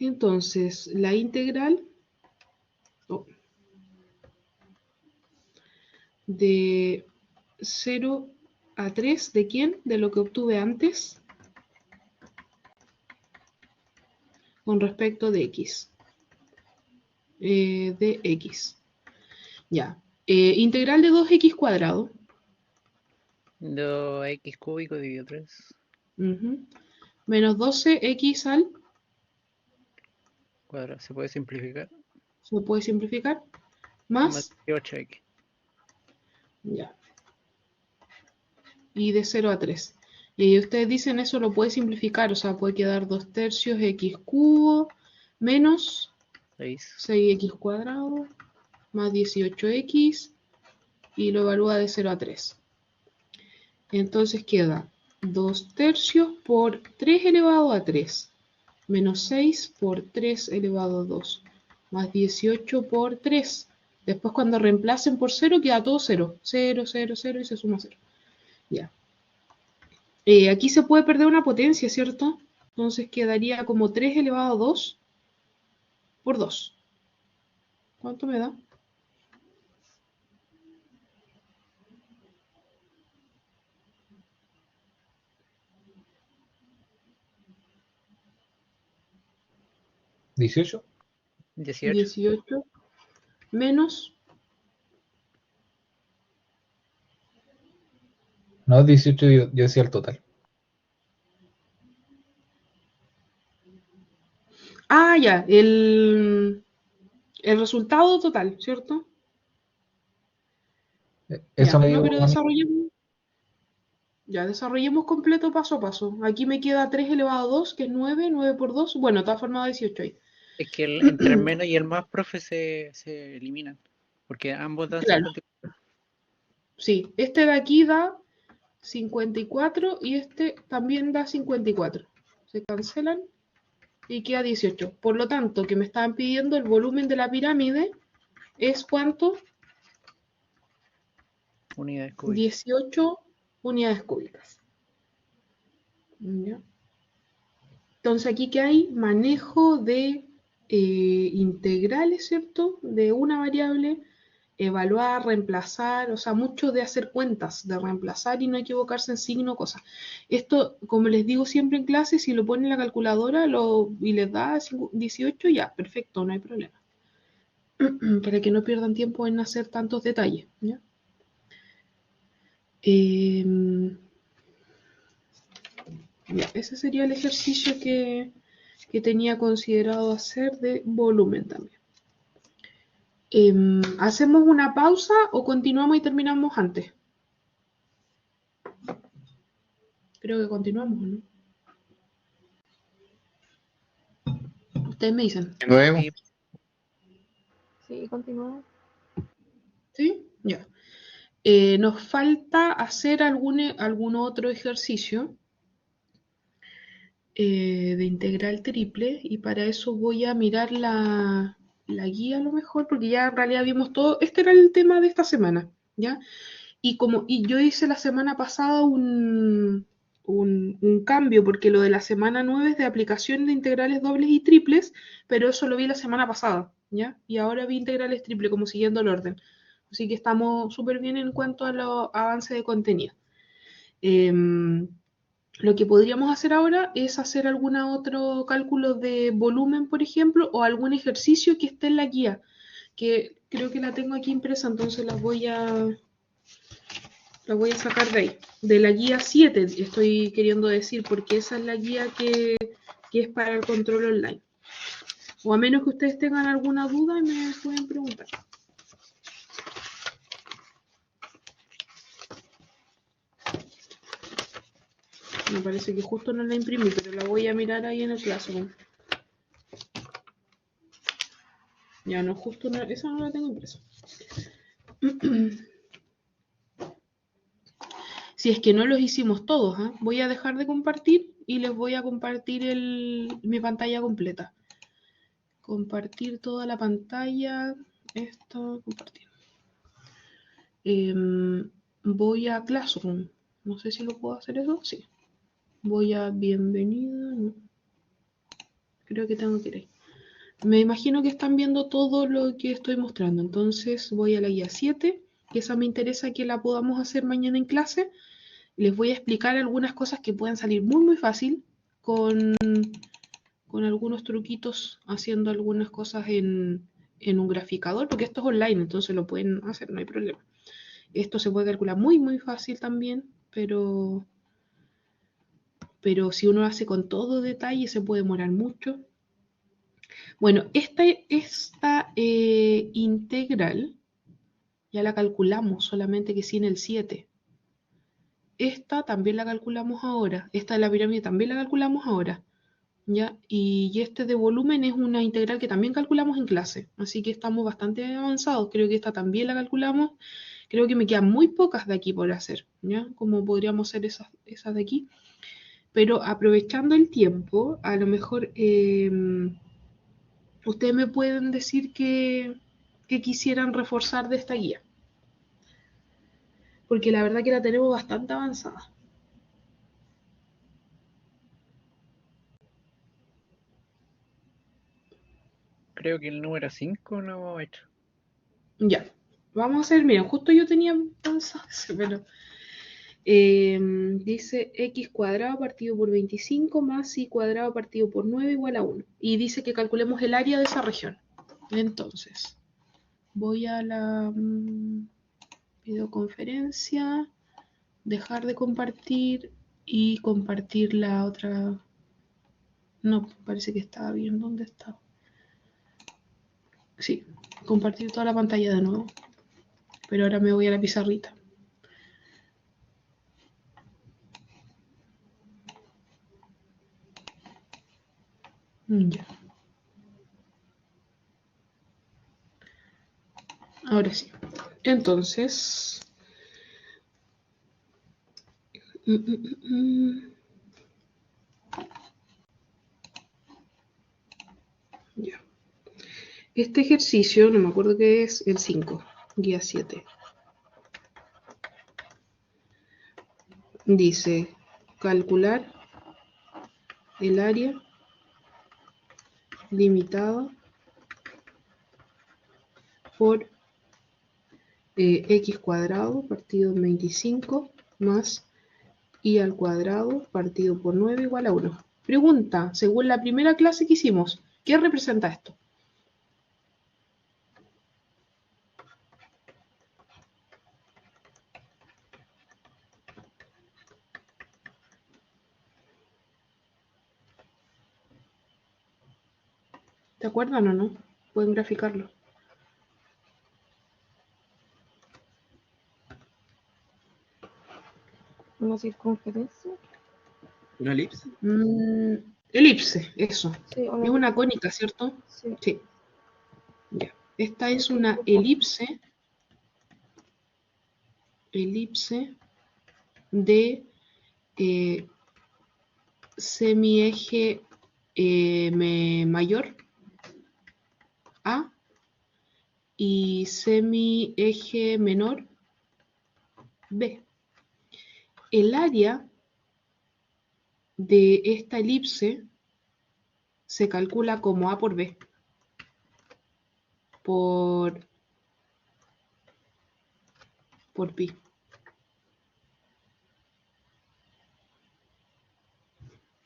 Entonces, la integral de 0 a 3, ¿de quién? De lo que obtuve antes con respecto de x. De x. Ya. Integral de 2x cuadrado. 2x cúbico dividido 3. Menos 12x al Cuadrado. ¿Se puede simplificar? se puede simplificar, Más más, 18x. ya, y de 0 a 3. Y ahí ustedes dicen eso lo puede simplificar, o sea, puede quedar 2 tercios x cubo menos 6. 6x cuadrado más 18x y lo evalúa de 0 a 3. Entonces queda 2 tercios por 3 elevado a 3 menos 6 por 3 elevado a 2 más 18 por 3. Después cuando reemplacen por 0 queda todo 0. 0, 0, 0 y se suma 0. Ya. Aquí se puede perder una potencia, ¿cierto? Entonces quedaría como 3 elevado a 2 por 2. ¿Cuánto me da? ¿18? 18. 18 menos, No, 18 yo decía el total. ya, el resultado total, ¿cierto? Eso Ya, me no, digo pero a mí. desarrollemos completo paso a paso. Aquí me queda 3 elevado a 2, que es 9, 9 por 2, bueno, de todas formas 18 ahí. Es que entre el menos y el más, profe, se eliminan. Porque ambos dan Claro, 54. sí, este de aquí da 54 y este también da 54. Se cancelan y queda 18. Por lo tanto, que me estaban pidiendo el volumen de la pirámide es ¿cuánto? Unidades cúbicas. 18 unidades cúbicas. ¿Ya? Entonces aquí que hay manejo de integrales, ¿cierto? De una variable, evaluar, reemplazar, o sea, mucho de hacer cuentas, de reemplazar y no equivocarse en signo, cosas. Esto, como les digo siempre en clase, si lo ponen en la calculadora y les da 18, ya, perfecto, no hay problema. Para que no pierdan tiempo en hacer tantos detalles, ¿ya? Ya, ese sería el ejercicio que tenía considerado hacer de volumen también. ¿Hacemos una pausa o continuamos y terminamos antes? Creo que continuamos, ¿no? Ustedes me dicen. Luego. Sí, Sí, continúa. ¿Sí? Ya. Nos falta hacer algún otro ejercicio de integral triple y para eso voy a mirar la guía a lo mejor, porque ya en realidad vimos todo. Este era el tema de esta semana, ¿ya? Y yo hice la semana pasada un cambio, porque lo de la semana 9 es de aplicación de integrales dobles y triples, pero eso lo vi la semana pasada, ¿ya? Y ahora vi integrales triple, como siguiendo el orden. Así que estamos súper bien en cuanto a los avances de contenido. Lo que podríamos hacer ahora es hacer algún otro cálculo de volumen, por ejemplo, o algún ejercicio que esté en la guía, que creo que la tengo aquí impresa, entonces la voy a sacar de ahí. De la guía 7 estoy queriendo decir, porque esa es la guía que es para el control online. O a menos que ustedes tengan alguna duda, me pueden preguntar. Me parece que justo no la imprimí, pero la voy a mirar ahí en el Classroom. Ya no, justo no, esa no la tengo impresa. Si es que no los hicimos todos, ¿eh? Voy a dejar de compartir y les voy a compartir mi pantalla completa. Compartir toda la pantalla. Esto, compartir. Voy a Classroom. No sé si lo puedo hacer eso. Sí. Voy a bienvenida. No. Creo que tengo que ir ahí. Me imagino que están viendo todo lo que estoy mostrando. Entonces voy a la guía 7, que esa me interesa que la podamos hacer mañana en clase. Les voy a explicar algunas cosas que pueden salir muy muy fácil con algunos truquitos, haciendo algunas cosas en un graficador, porque esto es online, entonces lo pueden hacer, no hay problema. Esto se puede calcular muy muy fácil también, pero si uno hace con todo detalle se puede demorar mucho. Bueno, esta integral ya la calculamos, solamente que sin el 7. Esta también la calculamos ahora. Esta de la pirámide también la calculamos ahora. ¿Ya? Y este de volumen es una integral que también calculamos en clase. Así que estamos bastante avanzados. Creo que esta también la calculamos. Creo que me quedan muy pocas de aquí por hacer. ¿Ya? Como podríamos hacer esas de aquí. Pero aprovechando el tiempo, a lo mejor ustedes me pueden decir que quisieran reforzar de esta guía. Porque la verdad que la tenemos bastante avanzada. Creo que el número 5 no hemos hecho. Ya, vamos a hacer, miren, justo yo tenía pensado eso, pero dice x cuadrado partido por 25 más y cuadrado partido por 9 igual a 1. Y dice que calculemos el área de esa región. Entonces, voy a la videoconferencia, dejar de compartir y compartir la otra. No, parece que estaba bien. ¿Dónde está? Sí, compartir toda la pantalla de nuevo. Pero ahora me voy a la pizarrita. Ya. Ahora sí. Entonces. Ya. Este ejercicio, no me acuerdo qué es, el 5, guía 7. Dice, calcular el área limitada por x cuadrado partido en 25 más y al cuadrado partido por 9 igual a 1. Pregunta, según la primera clase que hicimos, ¿qué representa esto? ¿Te acuerdan o no? Pueden graficarlo. Una circunferencia. ¿Una elipse? Elipse, eso. Sí, Es una cónica, ¿cierto? Sí. Sí. Ya. Esta es Sí, una sí. elipse de semieje mayor A y semieje menor B. El área de esta elipse se calcula como A por B por pi.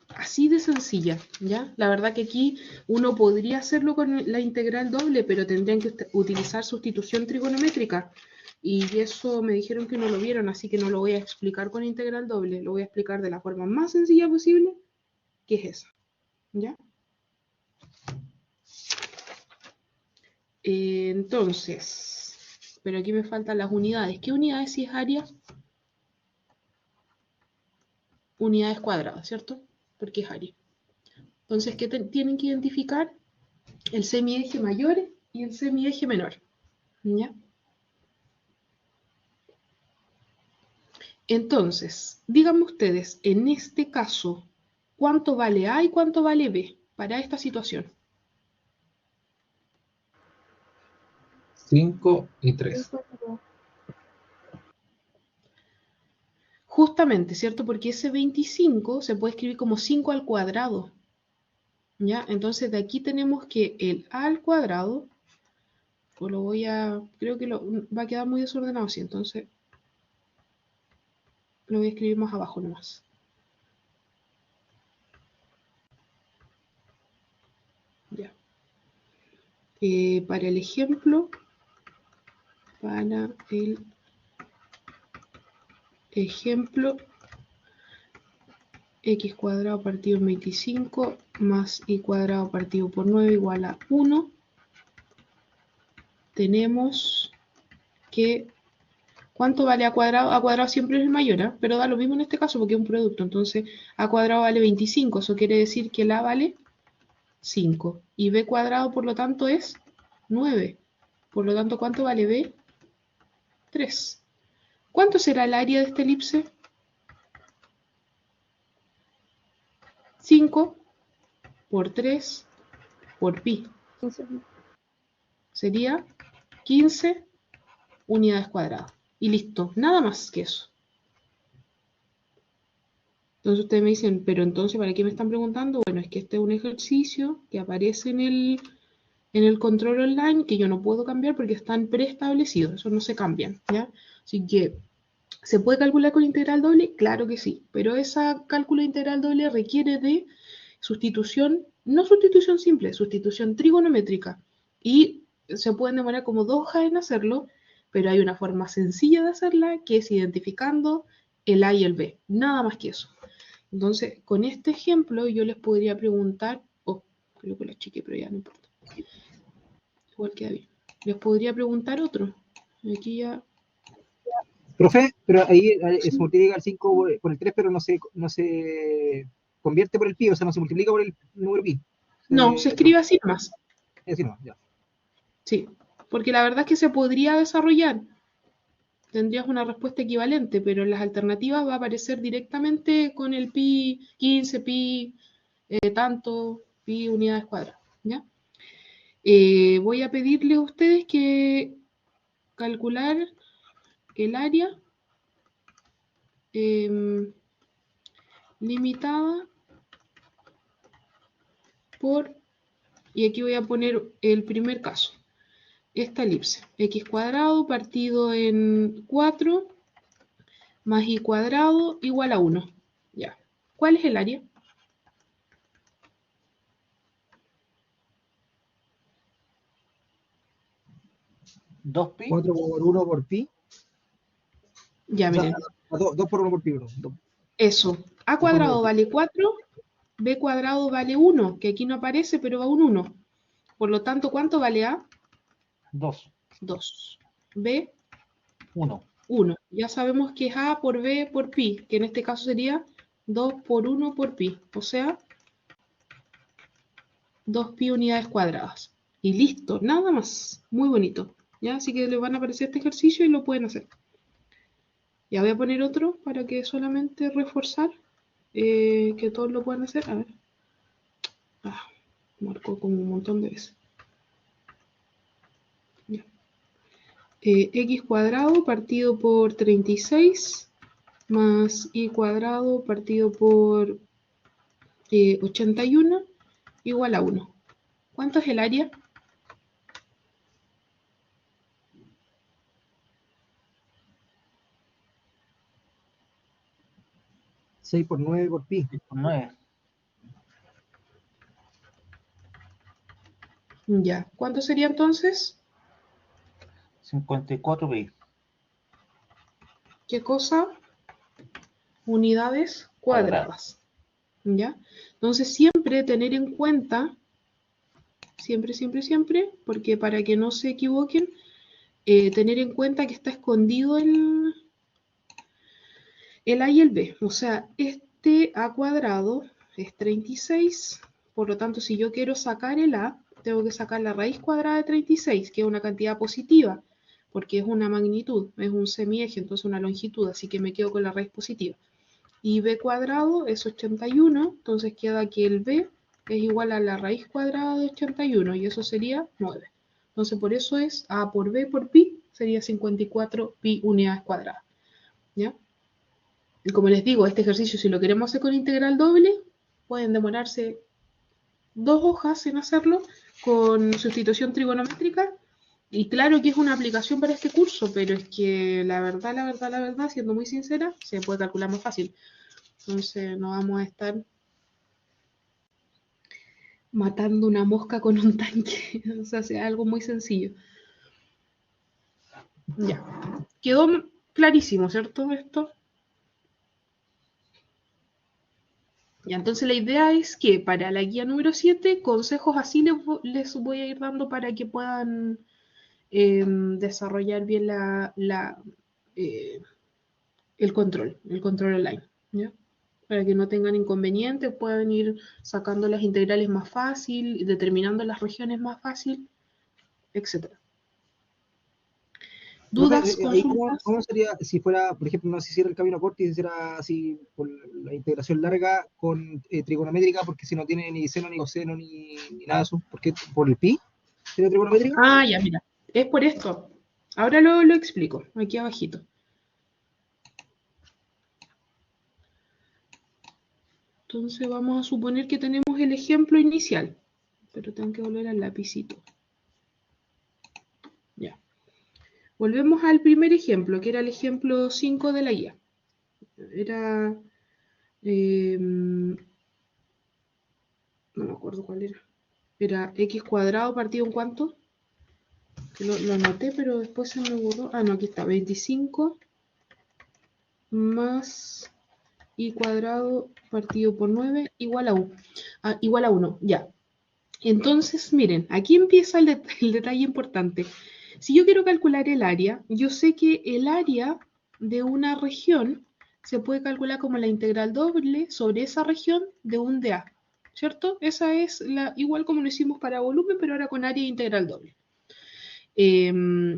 Así de sencilla, ¿ya? La verdad que aquí uno podría hacerlo con la integral doble, pero tendrían que utilizar sustitución trigonométrica. Y eso me dijeron que no lo vieron, así que no lo voy a explicar con integral doble. Lo voy a explicar de la forma más sencilla posible, que es esa, ¿ya? Entonces, pero aquí me faltan las unidades. ¿Qué unidades si es área? Unidades cuadradas, ¿cierto? Porque es área. Entonces, ¿qué tienen que identificar? El semieje mayor y el semieje menor, ¿ya? Entonces, díganme ustedes, en este caso, ¿cuánto vale A y cuánto vale B para esta situación? 5 y 3. Justamente, ¿cierto? Porque ese 25 se puede escribir como 5 al cuadrado, ¿ya? Entonces, de aquí tenemos que el A al cuadrado, o lo voy a, creo que va a quedar muy desordenado así, entonces lo voy a escribir más abajo nomás. Ya. Para el ejemplo, x cuadrado partido en 25 más y cuadrado partido por 9 igual a 1. Tenemos que, ¿cuánto vale a cuadrado? A cuadrado siempre es el mayor, ¿eh? Pero da lo mismo en este caso porque es un producto. Entonces, a cuadrado vale 25, eso quiere decir que el a vale 5. Y b cuadrado, por lo tanto, es 9. Por lo tanto, ¿cuánto vale b? 3. ¿Cuánto será el área de esta elipse? 5 por 3 por pi. 15. Sería 15 unidades cuadradas. Y listo, nada más que eso. Entonces ustedes me dicen, pero entonces, ¿para qué me están preguntando? Bueno, es que este es un ejercicio que aparece en el control online que yo no puedo cambiar porque están preestablecidos, eso no se cambian, ¿ya? Así que, ¿se puede calcular con integral doble? Claro que sí, pero esa cálculo integral doble requiere de sustitución, no sustitución simple, sustitución trigonométrica. Y se pueden demorar como 2 hojas en hacerlo, pero hay una forma sencilla de hacerla que es identificando el A y el B, nada más que eso. Entonces, con este ejemplo yo les podría preguntar, creo que lo achiqué, pero ya no importa. Igual queda bien. Les podría preguntar otro. Aquí ya. Profe, pero ahí se Sí. multiplica el 5 por el 3, pero no se convierte por el pi, o sea, no se multiplica por el número pi. No, se escribe así nomás. Es decir, no, ya. Sí. Porque la verdad es que se podría desarrollar. Tendrías una respuesta equivalente, pero en las alternativas va a aparecer directamente con el pi 15, pi tanto, pi unidades cuadradas. ¿Ya? Voy a pedirles a ustedes que calcular el área limitada por, y aquí voy a poner el primer caso, esta elipse, x cuadrado partido en 4 más y cuadrado igual a 1. Ya. ¿Cuál es el área? ¿2 pi? 4 por 1 por pi. Ya, O sea, miren. 2 por 1 por pi, perdón. Eso. A cuadrado vale 4, b cuadrado vale 1, que aquí no aparece, pero va un 1. Por lo tanto, ¿cuánto vale a? 2. 2. B, 1. 1. Ya sabemos que es a por b por pi, que en este caso sería 2 por 1 por pi. O sea, 2 pi unidades cuadradas. Y listo, nada más. Muy bonito. ¿Ya? Así que les van a aparecer este ejercicio y lo pueden hacer. Ya voy a poner otro para que solamente reforzar que todos lo puedan hacer. A ver. Marcó como un montón de veces. Ya. X cuadrado partido por 36 más y cuadrado partido por 81 igual a 1. ¿Cuánto es el área? 6 por 9 por pi. 9. Ya. ¿Cuánto sería entonces? 54 pi. ¿Qué cosa? Unidades cuadradas. ¿Ya? Entonces siempre tener en cuenta, siempre, porque para que no se equivoquen, tener en cuenta que está escondido el A y el B. O sea, este A cuadrado es 36, por lo tanto, si yo quiero sacar el A, tengo que sacar la raíz cuadrada de 36, que es una cantidad positiva, porque es una magnitud, es un semieje, entonces una longitud, así que me quedo con la raíz positiva. Y b cuadrado es 81, entonces queda que el b es igual a la raíz cuadrada de 81, y eso sería 9. Entonces por eso es a por b por pi, sería 54 pi unidades cuadradas. ¿Ya? Y como les digo, este ejercicio si lo queremos hacer con integral doble, pueden demorarse 2 hojas en hacerlo con sustitución trigonométrica. Y claro que es una aplicación para este curso, pero es que la verdad, siendo muy sincera, se puede calcular más fácil. Entonces no vamos a estar matando una mosca con un tanque. O sea, sea algo muy sencillo. Ya. Quedó clarísimo, ¿cierto? Esto. Y entonces la idea es que para la guía número 7, consejos así les voy a ir dando para que puedan desarrollar bien eh, el control online, ¿ya? Para que no tengan inconvenientes, puedan ir sacando las integrales más fácil, determinando las regiones más fácil, etc. Profe, ¿Dudas, ahí ¿cómo, consultas? cómo sería si fuera, por ejemplo, no se hiciera el camino corto y se hiciera así por la integración larga con trigonométrica, porque si no tiene ni seno ni coseno ni nada de eso? ¿Por qué? ¿Por el pi? ¿Sería trigonométrica? Ah, ya, mira, es por esto. Ahora lo explico, aquí abajito. Entonces vamos a suponer que tenemos el ejemplo inicial, pero tengo que volver al lapicito. Ya. Volvemos al primer ejemplo, que era el ejemplo 5 de la guía. Era... no me acuerdo cuál era. Era x cuadrado partido en cuánto. Lo anoté, pero después se me borró. Ah, no, aquí está. 25 más y cuadrado partido por 9 igual a 1. Igual a 1, ya. Entonces, miren, aquí empieza el detalle importante. Si yo quiero calcular el área, yo sé que el área de una región se puede calcular como la integral doble sobre esa región de un dA, ¿cierto? Esa es igual como lo hicimos para volumen, pero ahora con área integral doble. ¿Qué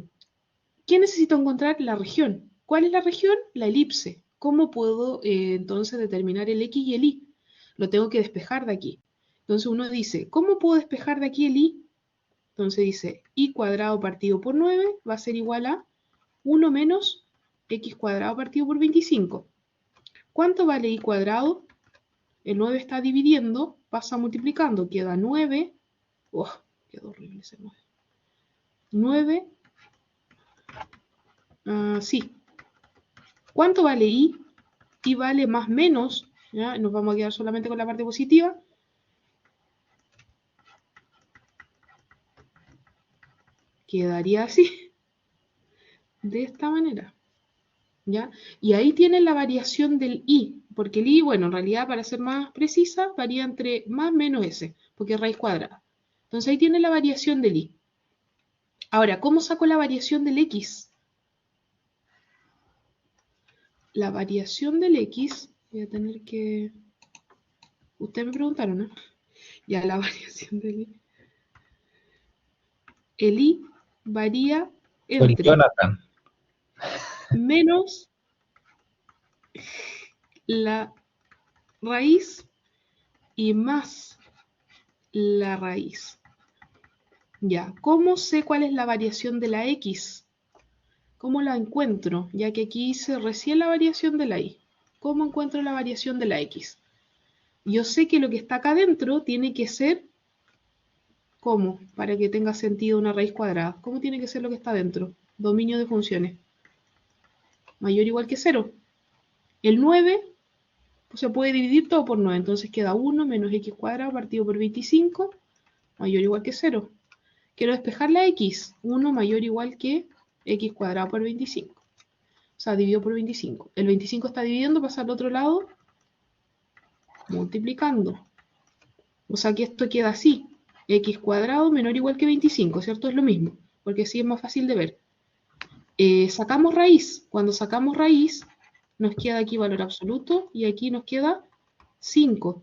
necesito encontrar? La región. ¿Cuál es la región? La elipse. ¿Cómo puedo entonces determinar el X y el Y? Lo tengo que despejar de aquí. Entonces uno dice, ¿cómo puedo despejar de aquí el Y? Entonces dice, Y cuadrado partido por 9 va a ser igual a 1 menos X cuadrado partido por 25. ¿Cuánto vale Y cuadrado? El 9 está dividiendo, pasa multiplicando, queda 9. ¡Oh! Quedó horrible ese 9. 9. Sí. ¿Cuánto vale Y? Y vale más menos, ¿ya? Nos vamos a quedar solamente con la parte positiva. Quedaría así, de esta manera, ¿ya? Y ahí tienen la variación del I, porque el I, bueno, en realidad para ser más precisa, varía entre más menos S, porque es raíz cuadrada. Entonces ahí tiene la variación del I. Ahora, ¿cómo saco la variación del X? La variación del X, voy a tener que... Ustedes me preguntaron, ¿no? Ya, la variación del I. El I varía El entre Jonathan. menos la raíz y más la raíz. Ya, ¿cómo sé cuál es la variación de la X? ¿Cómo la encuentro? Ya que aquí hice recién la variación de la Y. ¿Cómo encuentro la variación de la X? Yo sé que lo que está acá adentro tiene que ser, ¿cómo? Para que tenga sentido una raíz cuadrada. ¿Cómo tiene que ser lo que está adentro? Dominio de funciones. Mayor o igual que 0. El 9 pues se puede dividir todo por 9. Entonces queda 1 menos x cuadrado partido por 25 mayor o igual que 0. Quiero despejar la x. 1 mayor o igual que x cuadrado por 25. O sea, dividido por 25. El 25 está dividiendo, pasa al otro lado, multiplicando. O sea que esto queda así. X cuadrado menor o igual que 25, ¿cierto? Es lo mismo, porque así es más fácil de ver. Sacamos raíz. Cuando sacamos raíz, nos queda aquí valor absoluto y aquí nos queda 5.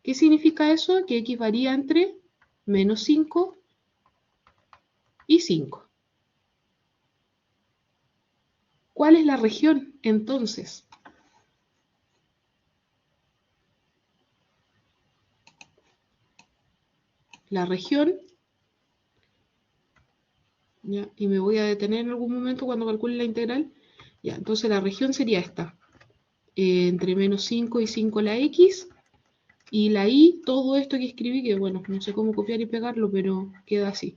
¿Qué significa eso? Que x varía entre menos 5 y 5. ¿Cuál es la región entonces? La región, ¿ya? Y me voy a detener en algún momento cuando calcule la integral. Ya, entonces la región sería esta. Entre menos 5 y 5 la x. Y la y, todo esto que escribí, que bueno, no sé cómo copiar y pegarlo, pero queda así.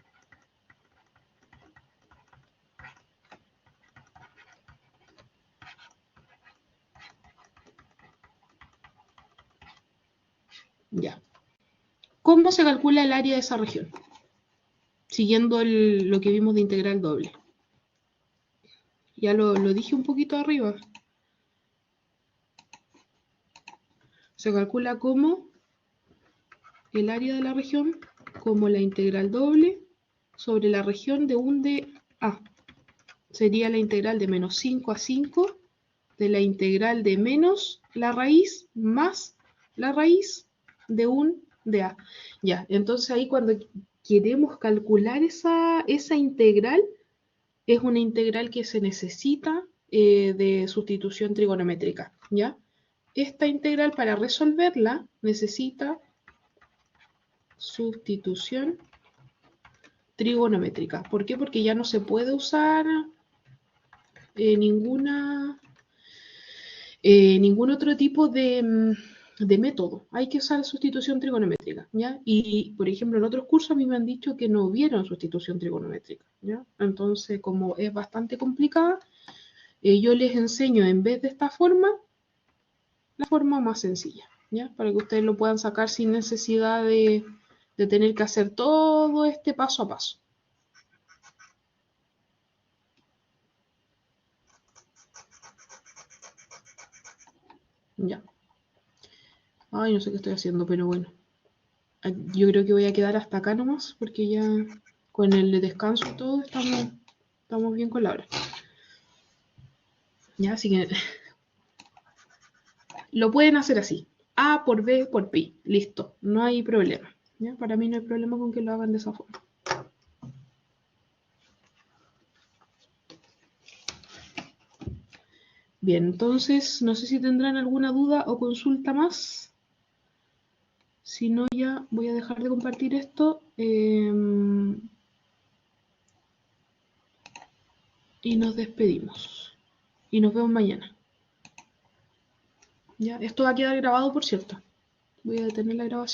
Ya. ¿Cómo se calcula el área de esa región? Siguiendo lo que vimos de integral doble. Ya lo dije un poquito arriba. Se calcula como el área de la región como la integral doble sobre la región de un de A. Sería la integral de menos 5 a 5 de la integral de menos la raíz más la raíz de un de A. Ya, entonces ahí cuando queremos calcular esa integral, es una integral que se necesita de sustitución trigonométrica, ¿ya? Esta integral para resolverla necesita sustitución trigonométrica. ¿Por qué? Porque ya no se puede usar ningún otro tipo de método. Hay que usar sustitución trigonométrica, ¿ya? Y, por ejemplo, en otros cursos a mí me han dicho que no vieron sustitución trigonométrica, ¿ya? Entonces, como es bastante complicada, yo les enseño en vez de esta forma, la forma más sencilla, ¿ya? Para que ustedes lo puedan sacar sin necesidad de tener que hacer todo este paso a paso. Ya. Ay, no sé qué estoy haciendo, pero bueno. Yo creo que voy a quedar hasta acá nomás, porque ya con el descanso y todo estamos bien con la hora. Ya, así que lo pueden hacer así. A por B por pi. Listo. No hay problema. ¿Ya? Para mí no hay problema con que lo hagan de esa forma. Bien, entonces no sé si tendrán alguna duda o consulta más. Si no, ya voy a dejar de compartir esto. Y nos despedimos. Y nos vemos mañana. Ya, esto va a quedar grabado, por cierto. Voy a detener la grabación.